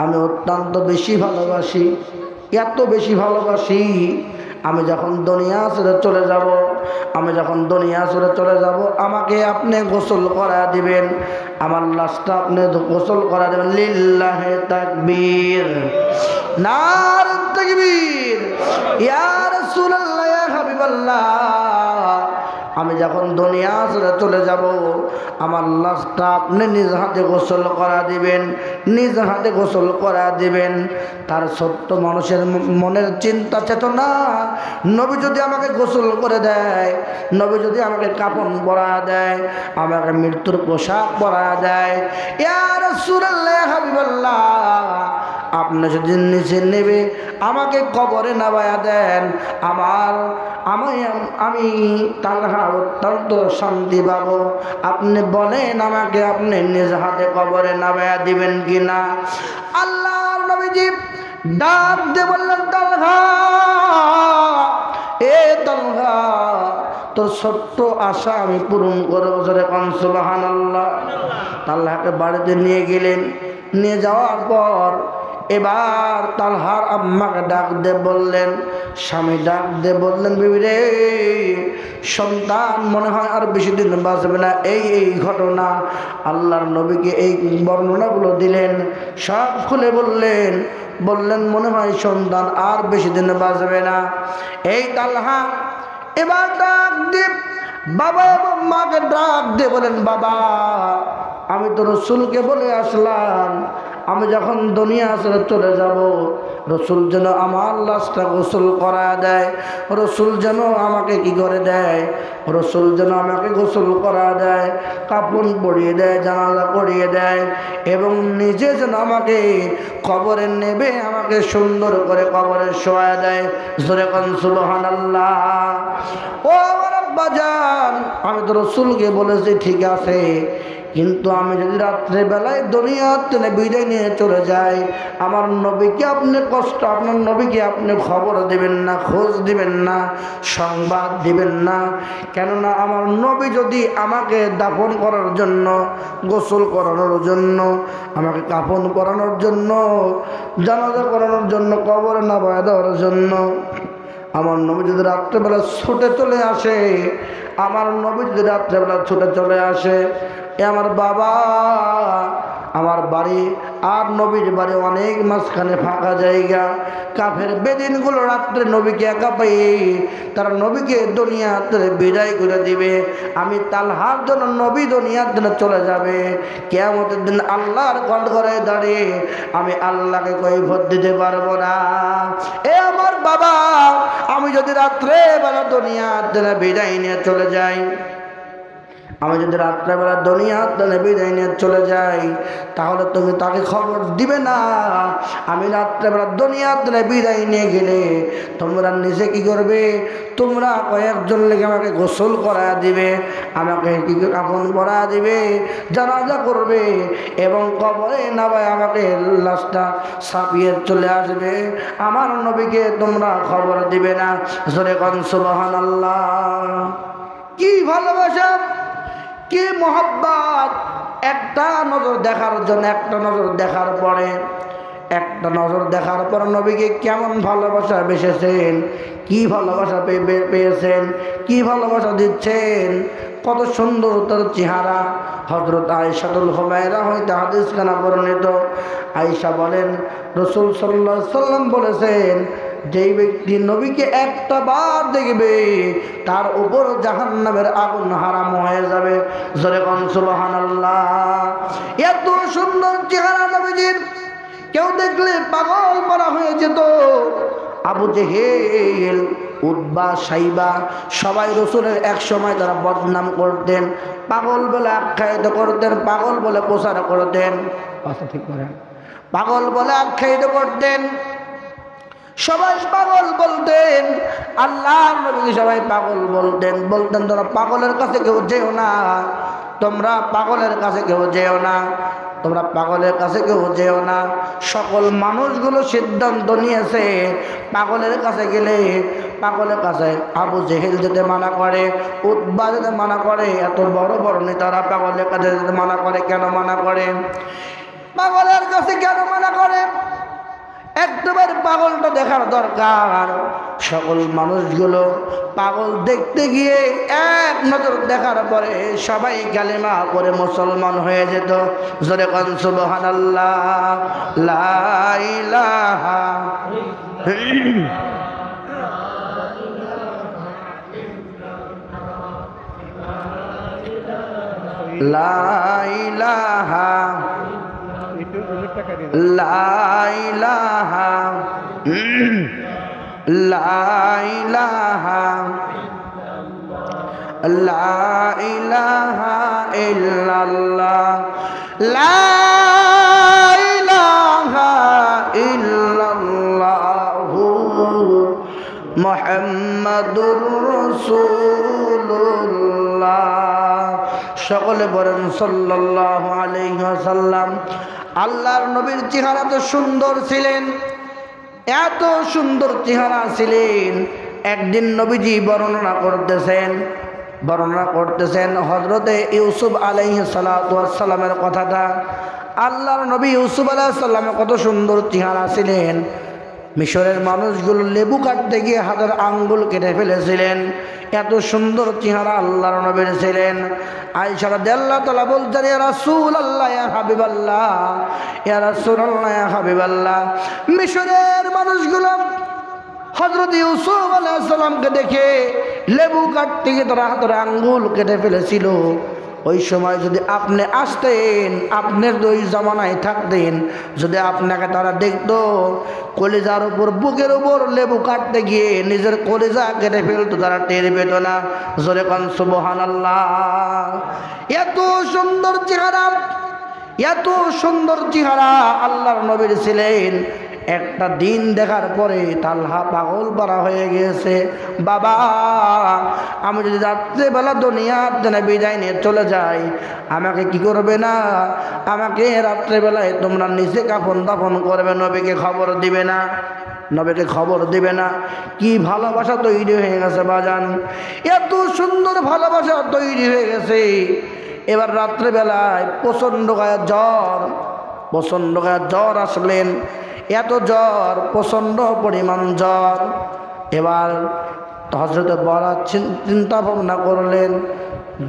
[SPEAKER 1] আমি অত্যন্ত বেশি ভালোবাসি। এত বেশি ভালোবাসি, আমি যখন দুনিয়া ছেড়ে চলে যাব, আমি যখন দুনিয়া ছেড়ে চলে যাব, আমাকে আপনি গোসল করা দিবেন, আমার লাশটা আপনি গোসল করা দেবেন। লিল্লাহে তাকবীর, নারে তাকবীর, ইয়া রাসূলুল্লাহ, ইয়া হাবিবাল্লাহ। আমি যখন দুনিয়া ছেড়ে চলে যাব, আমার লাশটা আপনি নিজ হাতে গোসল করা দিবেন, নিজ হাতে গোসল করা দিবেন। তার ছোট্ট মানুষের মনের চিন্তা চেতনা, নবী যদি আমাকে গোসল করে দেয়, নবী যদি আমাকে কাফন পরা দেয়, আমাকে মৃত্যুর পোশাক পরা দেয়, ইয়া রাসূলুল্লাহ, ইয়া হাবিবাল্লাহ, আপনি যদি নিচে নেবে আমাকে কবরে নামায়া দেন, আমি তালহা অত্যন্ত শান্তি পাবো। আপনি বলেন আমাকে আপনি নিজ হাতে কবরে নামায়া দিবেন কিনা? আল্লাহর নবীজি ডাক দিয়ে বললেন, তালহা, এ তালহা, তোর ছোট্ট আশা আমি পূরণ করব। জোরে কোন সুবহানাল্লাহ। তালহাকে বাড়িতে নিয়ে গেলেন, নিয়ে যাওয়ার পর এবার তালহার আম্মাকে ডাক দিয়ে বললেন, স্বামী ডাক দিয়ে বললেন, বিবি রে, সন্তান মনে হয় আর বেশি দিন বাঁচবে না। এই ঘটনা আল্লাহর নবীকে এই বর্ণনাগুলো দিলেন, সব খুলে বললেন মনে হয় সন্তান আর বেশি দিন বাঁচবে না। এই তালহা এবার ডাক দিয়ে বাবা এবং মাকে ডাক দিয়ে বলেন, বাবা, আমি তো রসুলকে বলে আসলাম, আমি যখন দুনিয়া ছেড়ে চলে যাব, রসুল যেন আমার লাশটা গোসল করা দেয়, রসুল যেন আমাকে কি করে দেয়, রসুল যেন আমাকে গোসল করা দেয়, কাপড় পরিয়ে দেয়, জানাজা পরিয়ে দেয়, এবং নিজে যেন আমাকে কবরে নেবে, আমাকে সুন্দর করে কবরে শোয়া দেয়। জোরে কোন সুবহানাল্লাহ। ও আমার আব্বাজান, আমি তো রসুলকে বলেছি ঠিক আছে, কিন্তু আমি যদি রাত্রে বেলায় দুনিয়া থেকে বিদায় নিয়ে চলে যাই, আমার নবীকে আপনি কষ্ট, আপনার নবীকে আপনি খবর দিবেন না, খোঁজ দিবেন না, সংবাদ দিবেন না। কেননা আমার নবী যদি আমাকে দাফন করার জন্য, গোসল করানোর জন্য, আমাকে কাফন পরানোর জন্য, জানাজা করানোর জন্য, কবরে নামায়া দেওয়ার জন্য আমার নবী যদি রাত্রেবেলা ছুটে চলে আসে, আমার নবী যদি রাত্রেবেলা ছুটে চলে আসে, আমার বাবা, আমার বাড়ি আর নবীর বাড়ি অনেক মাঝখানে ফাঁকা জায়গা, কাফের বেদিনগুলো রাত্রে নবীকে একা পেয়ে তারা নবীকে দুনিয়াতে বিদায় করে দিবে। আমি তালহার জন্য নবী দুনিয়ার জন্য চলে যাবে, কিয়ামতের দিন আল্লাহর কণ্ঠে দাঁড়িয়ে আমি আল্লাহকে কৈফিয়ত দিতে পারবো না। এ আমার বাবা, আমি যদি রাত্রে বেলা দুনিয়ার জন্য বিদায় নিয়ে চলে যাই, আমি যদি রাত্রেবেলা দুনিয়ার জন্য বিদায় নিয়ে চলে যাই, তাহলে তুমি তাকে খবর দিবে না। আমি রাত্রেবেলা দুনিয়ার জন্য বিদায় নিয়ে গেলে তোমরা নিজে কি করবে? তোমরা কয়েকজন লেগে আমাকে গোসল করা দিবে, আমাকে কি কাফন পরা দিবে, জানাজা করবে, এবং কবরে নামায় আমাকে লাশটা ছাপিয়ে চলে আসবে। আমার নবীকে তোমরা খবর দিবে না। জোরে কোন সুবহানাল্লাহ। কি ভালোবাসা, কি মোহাব্বত! একটা নজর দেখার জন্য, একটা নজর দেখার পরে, একটা নজর দেখার পর নবীকে কেমন ভালোবাসা বেসেছেন, কি ভালোবাসা পেয়েছেন, কি ভালোবাসা দিচ্ছেন, কত সুন্দর তার চেহারা। হযরত আয়েশাতুল হুমায়রা হইতে হাদিস খানা বর্ণিত। আয়েশা বলেন, রাসূল সাল্লাল্লাহু আলাইহি ওয়াসাল্লাম বলেছেন, যেই ব্যক্তি নবীকে একটা বার দেখবে তার উপর জাহান্নামের আগুন হারাম হয়ে যাবে। জোরে কোন সুবহানাল্লাহ। এত সুন্দর চেহারা নবীজির, কেউ দেখলে পাগল করা হয়ে যেত। আবু জেহেল, উতবা, সাইবা সবাই রসুলের এক সময় তারা বদনাম করতেন, পাগল বলে আখ্যায়িত করতেন, পাগল বলে প্রচার করতেন, ঠিক করেন, পাগল বলে আখ্যায়িত করতেন, সবাই পাগল বলতেন। আল্লাহর নবীকে সবাই পাগল বলতেন। তোমরা পাগলের কাছে কেউ যেও না, তোমরা পাগলের কাছে কেউ যেও না, তোমরা পাগলের কাছে কেউ যেও না। সকল মানুষগুলো সিদ্ধান্ত নিয়েছে পাগলের কাছে গেলে, পাগলের কাছে আবু জেহেল যেতে মানা করে, উতবা যেতে মানা করে, এত বড় বড় নেতারা পাগলের কাছে যেতে মানা করে। কেন মানা করে? পাগলের কাছে কেন মানা করে? একবার পাগলটা দেখার দরকার। সকল মানুষগুলো পাগল দেখতে গিয়ে এক নজর দেখার পরে সবাই কালেমা করে মুসলমান হয়ে যেত। জোরে কোন সুবহানাল্লাহ, লা ইলাহা লা ইলাহা লা ইলাহা লা ইলাহা লা ইলাহা ইল্লাল্লাহ লা ইলাহা ইল্লাল্লাহু মুহাম্মাদুর রাসূলুল্লাহ। সকলে বলেন সাল্লাল্লাহু আলাইহি ওয়াসাল্লাম। আল্লাহর নবীর চেহারা তো সুন্দর ছিলেন, এত সুন্দর চেহারা ছিলেন। একদিন নবীজি বর্ণনা করতেছেন হযরতে ইউসুফ আলাইহিস সালাতু ওয়াস সালামের কথাটা। আল্লাহর নবী ইউসুফ আলাইহিস সালামের কত সুন্দর চেহারা ছিলেন। মিশরের মানুষগুলো লেবু কাটতে গিয়ে হাতের আঙ্গুল কেটে ফেলেছিলেন, এত সুন্দর চেহারা আল্লাহর নবীর ছিলেন। আয়েশা রাদিয়াল্লাহু তাআলা বলতেন, ইয়া রাসূলুল্লাহ, ইয়া হাবিবাল্লাহ, ইয়া রাসূলুল্লাহ, ইয়া হাবিবাল্লাহ। মিশরের মানুষগুলো হযরত ইউসুফ আলাইহিস সালামকে দেখে লেবু কাটতে গিয়ে তারা হাতের আঙ্গুল কেটে ফেলেছিল। ওই সময় যদি আপনি আসতেন, আপনার ওই জামানায় থাকতেন, যদি আপনাকে তারা দেখতো কলিজার উপর, বুকের উপর লেবু কাটতে গিয়ে নিজের কলিজা কেটে ফেলতো, তারা টের পেত না। জোরে কোন সুবহানাল্লাহ। এত সুন্দর চেহারা, এত সুন্দর চেহারা আল্লাহর নবীর ছিলেন। একটা দিন দেখার পরে তালহা পাগল পারা হয়ে গিয়েছে। বাবা, আমি যদি রাত্রেবেলা দুনিয়ার জন্য বিদায় নিয়ে চলে যাই, আমাকে কি করবে না? আমাকে রাত্রেবেলায় তোমরা নিচে কাফন দাফন করবে, নবীকে খবর দিবে না, নবীকে খবর দিবে না। কি ভালোবাসা তৈরি হয়ে গেছে বাজান, এত সুন্দর ভালোবাসা তৈরি হয়ে গেছে। এবার রাত্রেবেলায় প্রচণ্ড গায়ে জ্বর আসলেন। এত জ্বর, প্রচণ্ড পরিমাণ জ্বর। এবার হযরত বরাত চিন্তা ভাবনা করলেন,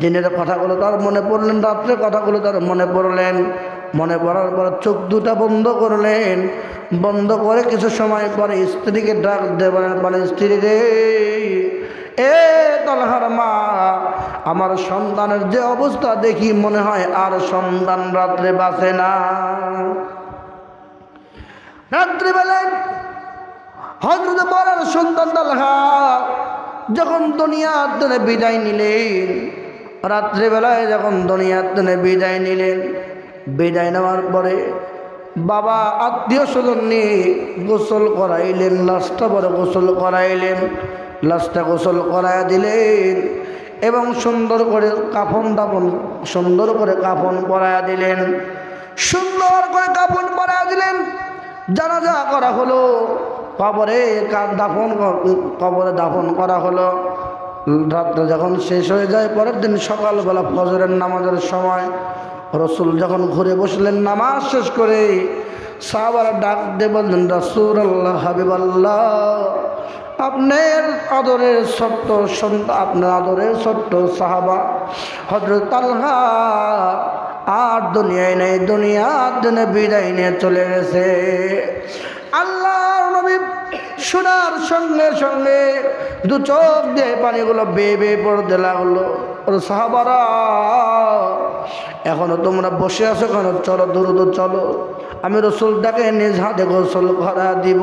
[SPEAKER 1] দিনের কথাগুলো তার মনে পড়লেন, রাত্রের কথাগুলো তার মনে পড়লেন। মনে পড়ার পর চোখ দুটা বন্ধ করলেন। বন্ধ করে কিছু সময় পরে স্ত্রীকে ডাক দেবেন, বলে, স্ত্রী রে, এ তালহার মা, আমার সন্তানের যে অবস্থা দেখি মনে হয় আর সন্তান রাত্রে বাঁচে না। রাত্রিবেলায় হযরত বড়ার সন্তান তালহা যখন দুনিয়ার থেকে বিদায় নিলেন, রাত্রিবেলায় যখন দুনিয়ার থেকে বিদায় নিলেন, বিদায় নেওয়ার পরে বাবা আত্মীয় স্বজন নিয়ে গোসল করাইলেন, লাশটা বড় গোসল করাইলেন, লাশটা গোসল করাইয়া দিলেন এবং সুন্দর করে কাফন পরাইয়া দিলেন, সুন্দর করে কাফন পরাইয়া দিলেন। জানাজা করা হলো, কবরে দাফন করা হলো। রাত্রে যখন শেষ হয়ে যায়, পরের দিন সকালবেলা ফজরের নামাজের সময় রসুল যখন ঘুরে বসলেন নামাজ শেষ করে, সাহাবারা ডাক দিয়ে বললেন, রাসূলুল্লাহ, হাবিবাল্লাহ, আপনার আদরের ছোট্ট সাহাবা হযরত তালহা আর দুনিয়ায় নেই, দুনিয়ার জন্য বিদায় নিয়ে চলে গেছে। আল্লাহর নবী শোনার সঙ্গে সঙ্গে দু চোখ দিয়ে পানিগুলো বেয়ে বেয়ে পড়তে লাগলো। সাহাবারা, এখনো তোমরা বসে আছো কেন? চলো, দ্রুত চলো, আমি রসুলটাকে নিজ হাতে গোসল করা দিব,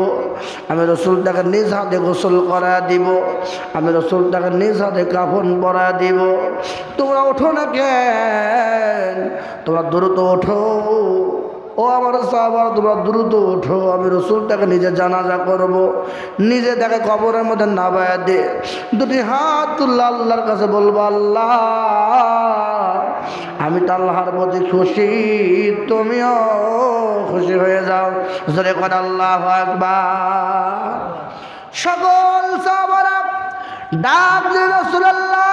[SPEAKER 1] আমি রসুলটাকে নিজ হাতে গোসল করা দিব, আমি রসুলটাকে নিজ হাতে কাফন পরা দিব। তোমরা ওঠো না কেন? তোমরা দ্রুত ওঠো, ও আমার সাহাবারা, তোমরা দ্রুত ওঠো, আমি রসুলটাকে নিজে জানাজা করব, নিজে তাকে কবরের মধ্যে নামায়া দে। দুটি হাত তুললে আল্লাহর কাছে বলবো, আল্লাহ, আমি তালহার প্রতি খুশি, তুমিও খুশি হয়ে যাও। জোরে করে আল্লাহু আকবার। সকল সাহাবারা ডাক দিলেন, রাসূলুল্লাহ,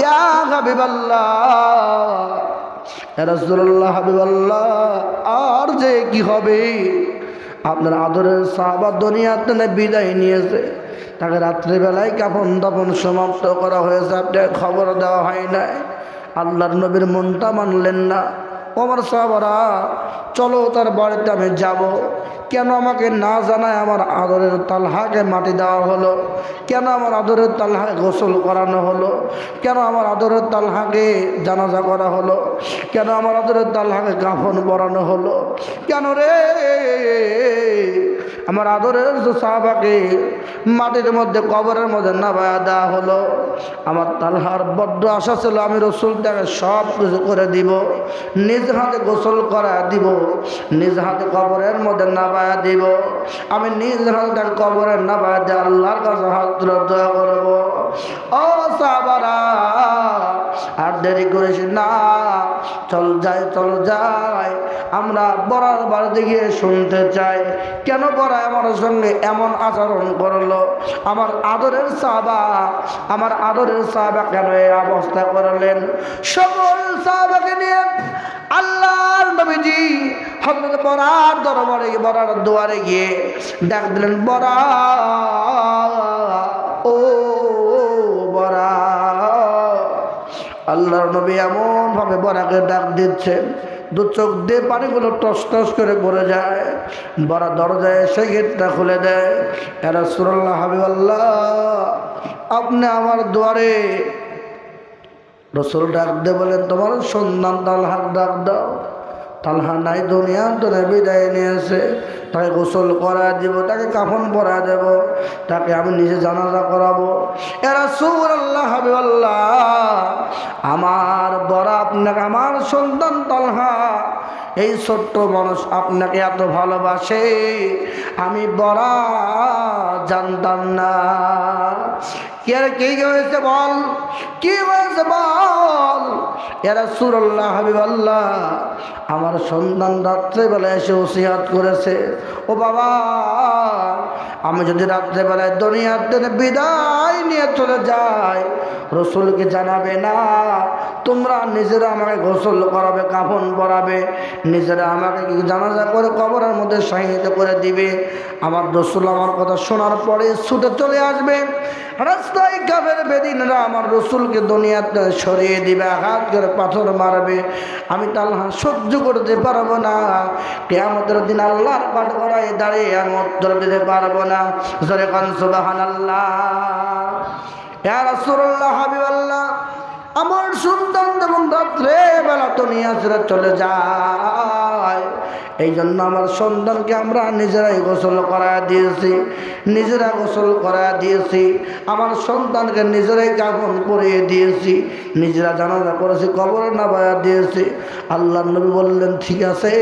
[SPEAKER 1] ইয়া হাবিবাল্লাহ, রাসূলুল্লাহ হাবিবাল্লাহ আর যে কি হবে? আপনার আদরের সাহাবা দুনিয়াতে বিদায় নিয়েছে, তাকে রাত্রিবেলায় কাফন দাফন সমাপ্ত করা হয়েছে, আপনার খবর দেওয়া হয় নাই। আল্লাহর নবীর মনটা মানলেন না। ওমর সাহাবারা চলো তার বাড়িতে আমি যাব। কেন আমাকে না জানায় আমার আদরের তালহাকে মাটি দেওয়া হলো? কেন আমার আদরের তালহাকে গোসল করানো হলো? কেন আমার আদরের তালহাকে জানাজা করা হলো? কেন আমার আদরের তালহাকে কাফন পরানো হলো? কেন রে আমার আদরের সাহাবাকে মাটির মধ্যে কবরের মধ্যে নামায়া দেওয়া হলো? আমার তালহার বড্ড আশা ছিল আমি রসুলটাকে সব কিছু করে দিব, নিজ হাতে গোসল করা দিব, নিজ হাতে কবরের মধ্যে নামায়া দিব, আমি নিজ হাতে তাকে কবরের নামায়া দিয়ে আল্লাহর কাছে হাত তুলে দোয়া করব। ও সাহাবারা আর দেরি করিস না, চল যাই আমরা বড়ার বাড়িতে গিয়ে শুনতে চাই কেন বড়া আমার সঙ্গে এমন আচরণ করলো? আমার আদরের সাহাবা কেন এই অবস্থা করলেন? সকল সাহাবাকে নিয়ে আল্লাহর নবীজি হযরত বরার দরবারে বরার দুয়ারে গিয়ে ডাক দিলেন, বরা ও বরা। আল্লাহর নবী এমন ভাবে বরাকে ডাক দিচ্ছেন, দু চোখ দিয়ে পানিগুলো টস টস করে পড়ে যায়। বড় দরজায় এসে গেটটা খুলে দেয়। ইয়া রাসূলুল্লাহ হাবিবাল্লাহ আপনি আমার দুয়ারে। রসুল ডাক দিয়ে বলেন, তোমার সন্তান তালহার ডাক দাও। তালহা নাই, দুনিয়া বিদায় নিয়েছে, তাকে গোসল করা দিব, তাকে কাফন পরা দেব, তাকে আমি নিজে জানাজা করাবো। ইয়া রাসূলুল্লাহ হাবিবাল্লাহ আমার বড় আপনাকে, আমার সন্তান তালহা এই ছোট্ট মানুষ আপনাকে এত ভালোবাসে আমি বড় জানতাম না। কি হয়েছে বল, কি হয়েছে বল? ইয়া রাসূলুল্লাহ হাবিবাল্লাহ আমার সন্তান রাত্রেবেলায় এসে ওসিয়াত করেছে, ও বাবা আমি যদি রাত্রেবেলায় দুনিয়ার থেকে বিদায় নিয়ে চলে যাই রসুলকে জানাবে না, তোমরা নিজেরা আমাকে গোসল করাবে, কাফন পরাবে, নিজেরা আমাকে জানাজা করে কবরের মধ্যে শাহিদ করে দিবে। আমার রসুল আমার কথা শোনার পরে ছুটে চলে আসবে, রাস্তায় কাফের বেদিনরা আমার রসুলকে দুনিয়াতে সরিয়ে দিবে, আঘাত করে পাথর মারবে। আমি তালহা সহ্য করতে পারবো না। কিয়ামতের দিন আল্লাহর কাঠগড়ায় দাঁড়িয়ে আমি উত্তর দিতে পারবো না। জোরে কান সুবহানাল্লাহ। ইয়া রাসূলুল্লাহ হাবিবাল্লাহ আমার সন্তান যখন রাত্রে বেলা দুনিয়া ছেড়ে চলে যায়, এই জন্য আমার সন্তানকে আমরা নিজেরাই গোসল করা দিয়েছি, নিজেরা গোসল করা দিয়েছি, আমার সন্তানকে নিজেরাই কাফন পরিয়ে দিয়েছি, নিজেরা জানাজা করেছি, কবরে নামায়া দিয়েছি। আল্লাহর নবী বললেন, ঠিক আছে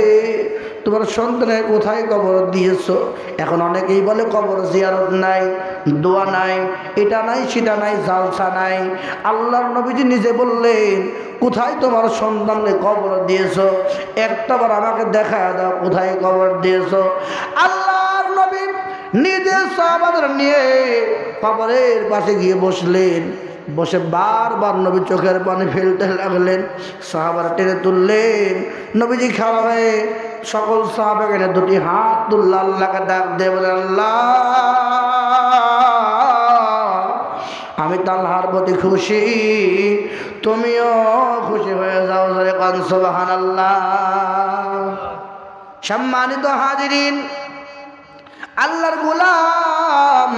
[SPEAKER 1] তোমার সন্তানের কোথায় কবর দিয়েছো? এখন অনেকেই বলে কবর জিয়ারত নাই, দোয়া নাই, এটা নাই সেটা নাই, জালসা নাই। আল্লাহর নবীজি নিজে বললেন, কোথায় তোমার সন্তানকে কবর দিয়েছো? একটাবার আমাকে দেখা দাও কোথায় কবর দিয়েছো। আল্লাহর নবী নিজে সাহাবাদের নিয়ে কবরের পাশে গিয়ে বসলেন, বসে বারবার নবী চোখের পানি ফেলতে লাগলেন। সাহাবারা টেনে তুললেন, নবীজি খাড়া হয়ে সকল সাহাবাকে দুটি হাত তুলল, আল্লাহকে ডাক দিয়ে বলে, আল্লাহ আমি তালহার প্রতি খুশি, তুমিও খুশি হয়ে যাও। জোরে কান সুবহানাল্লাহ। সম্মানিত হাজিরিন, আল্লাহর গোলাম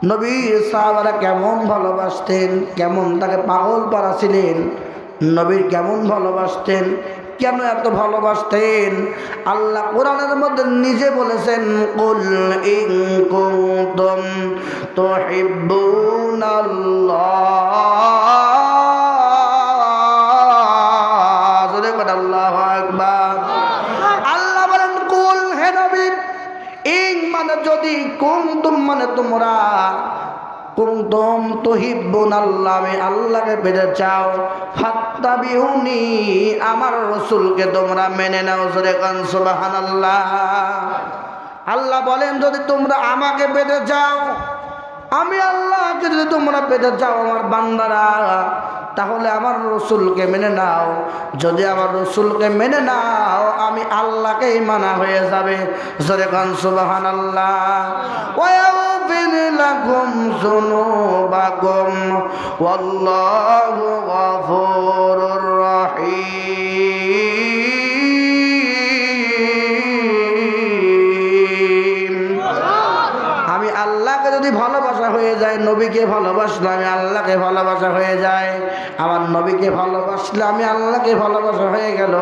[SPEAKER 1] নবীর সাহাবারা কেমন ভালোবাসতেন, কেমন তাকে পাগল পারা ছিলেন, নবীর কেমন ভালোবাসতেন, কেন এত ভালোবাসতেন? আল্লাহ কোরআনের মধ্যে নিজে বলেছেন, কুল ইন কুনতুম তুহিব্বুনাল্লাহ, জোরে বলেন আল্লাহু আকবার। আল্লাহ বলেন, কুল হে নবী, ইন মানে যদি, কুনতুম মানে তোমরা, কুনতুম তুহিব্বুনাল্লাহ আমি আল্লাহকে পেতে চাও, ফাত্তাবিউনি আমার রাসূলকে তোমরা মেনে নাও। জোরে কান সুবহানাল্লাহ। আল্লাহ বলেন, যদি তোমরা আমাকে পেতে চাও, আমি আল্লাহকে যদি তোমরা পেতে চাও, আমার বান্দারা তাহলে আমার রসুলকে মেনে নাও। যদি আমার রসুলকে মেনে নাও আমি আল্লাহকেই মানা হয়ে যাবে। জোরে কান সুবহানাল্লাহ। ওয়ায়াগফির লাকুম যুনুবাকুম ওয়াল্লাহু গফুরুর রহিম। আমি আল্লাহকে যদি ভালোবাসা হয়ে যায়, নবীকে ভালোবাসলে আমি আল্লাহকে ভালোবাসা হয়ে যায়। আমার নবীকে ভালোবাসলে আমি আল্লাহকে ভালোবাসা হয়ে গেল।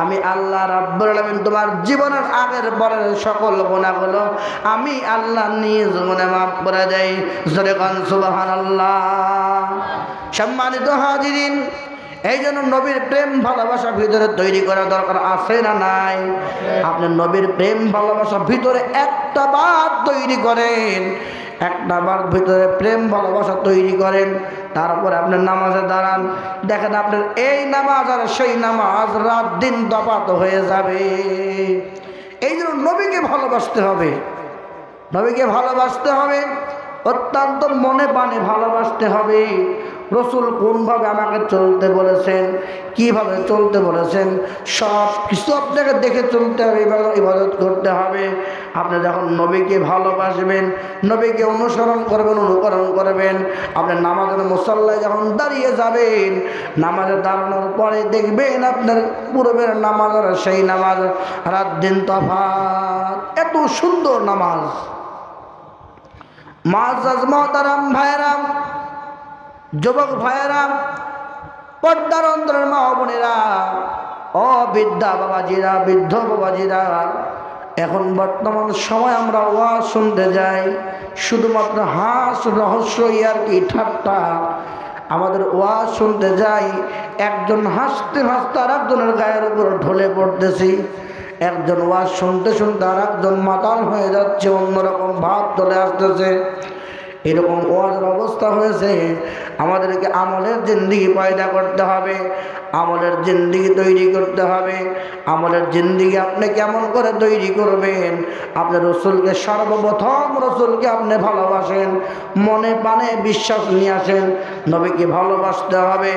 [SPEAKER 1] আমি আল্লাহ রাব্বুল আলামিন তোমার জীবনের আগের পরের সকল গুনাহগুলো আমি আল্লাহ নিজ গুণে মাফ করে দেই। জোরে কান সুবহানাল্লাহ। সম্মানিত হাজিরিন, এই জন্য নবীর প্রেম ভালোবাসা ভিতরে তৈরি করা দরকার আছে না নাই? আপনি নবীর প্রেম ভালোবাসা ভিতরে একটা বার তৈরি করেন, একটা বার ভিতরে প্রেম ভালোবাসা তৈরি করেন, তারপরে আপনি নামাজে দাঁড়ান, দেখেন আপনার এই নামাজ আর সেই নামাজ রাত দিন তফাৎ হয়ে যাবে। এই জন্য নবীকে ভালোবাসতে হবে, নবীকে ভালোবাসতে হবে, অত্যন্ত মনে প্রাণে ভালোবাসতে হবে। রসুল কোনভাবে আমাকে চলতে বলেছেন, কিভাবে চলতে বলেছেন, সব কিছু আপনাকে দেখে চলতে হবে, ইবাদত করতে হবে। আপনি যখন নবীকে ভালোবাসবেন, নবীকে অনুসরণ করবেন, অনুকরণ করবেন, আপনি নামাজের মুসল্লায় যখন দাঁড়িয়ে যাবেন, নামাজে দাঁড়ানোর পরে দেখবেন আপনার পূর্বের নামাজ আর সেই নামাজ রাত দিন তফাৎ। এত সুন্দর নামাজ। মুআজ্জাজ মুহতারাম ভাইরাম, যুবক ভাইরাম, পর্দার অন্তরের মা বোনেরা, ও বৃদ্ধা বাবাজিরা, বৃদ্ধ বাবাজিরা, এখন বর্তমান সময় আমরা ওয়াজ শুনতে যাই, শুধুমাত্র হাস রহস্য ইয়ার কি ঠাট্টা। আমাদের ওয়াজ শুনতে যাই, একজন হাসতে হাসতে আর একজনের গায়ের উপর ঢলে পড়তেছি। একজন ওয়াজ শুনতে শুনতে আর একজন মাতাল হয়ে যাচ্ছে, অন্যরকম ভাব চলে আসতেছে। এরকম ওয়াজের অবস্থা হয়েছে। আমাদেরকে আমলের জিন্দিগি পয়দা করতে হবে, আমলের জিন্দিগি তৈরি করতে হবে। আমলের জিন্দিগি আপনি কেমন করে তৈরি করবেন? আপনি রসুলকে সর্বপ্রথম রসুলকে আপনি ভালোবাসেন, মনে প্রাণে বিশ্বাস নিয়ে আসেন। নবীকে ভালোবাসতে হবে,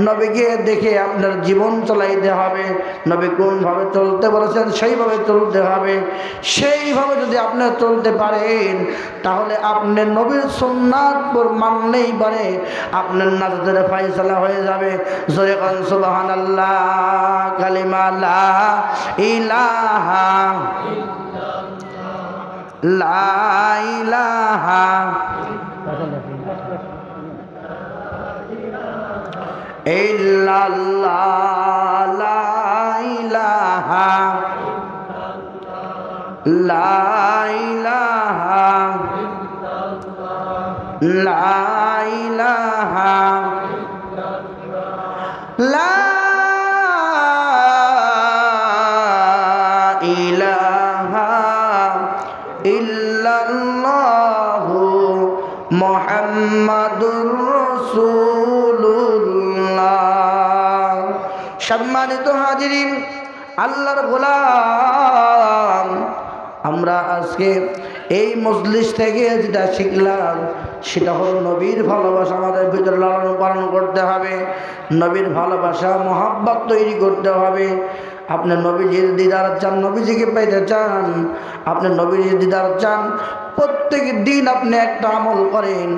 [SPEAKER 1] নবীকে দেখে আপনার জীবন চালাইতে হবে। নবী কোনভাবে চলতে বলেছেন সেইভাবে চলতে হবে। সেইভাবে যদি আপনি চলতে পারেন তাহলে আপনি নবীর সুন্নাত মানলেই পারে আপনার নাজাতের ফায়সালা হয়ে যাবে। জোরে কান সুবহানাল্লাহ। কালিমা লা ইলাহা লা ইলাহা ইল্লাল্লাহ, লা ইলাহা লা ইলাহা লা ইলাহা লা ইলাহা ইল্লাল্লাহু মুহাম্মাদুর রাসূলুল্লাহ। সম্মানিত হাজিরিন, আল্লাহর গোলাম, আমরা আজকে এই মজলিস থেকে যেটা শিখলাম সেটা হলো নবীর ভালোবাসা আমাদের ভিতরে লালন পালন করতে হবে। নবীর ভালোবাসা মহাব্বত তৈরি করতে হবে। আপনি নবীজির দিদার চান, নবীজিকে পাইতে চান, আপনি নবীজির দিদার চান, প্রত্যেক দিন আপনি একটা আমল করেন।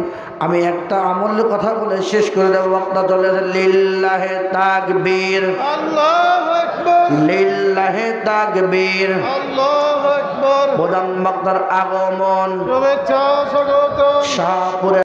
[SPEAKER 1] আমি একটা আমলের কথা বলে শেষ করে দেব, বক্তা চলে আসে। লিল্লাহে তাকবীর, আল্লাহু আকবার, লিল্লাহে তাকবীর, আল্লাহু আকবার। প্রধান বক্তার আগমন, শুভেচ্ছা স্বাগত। শাহপুরে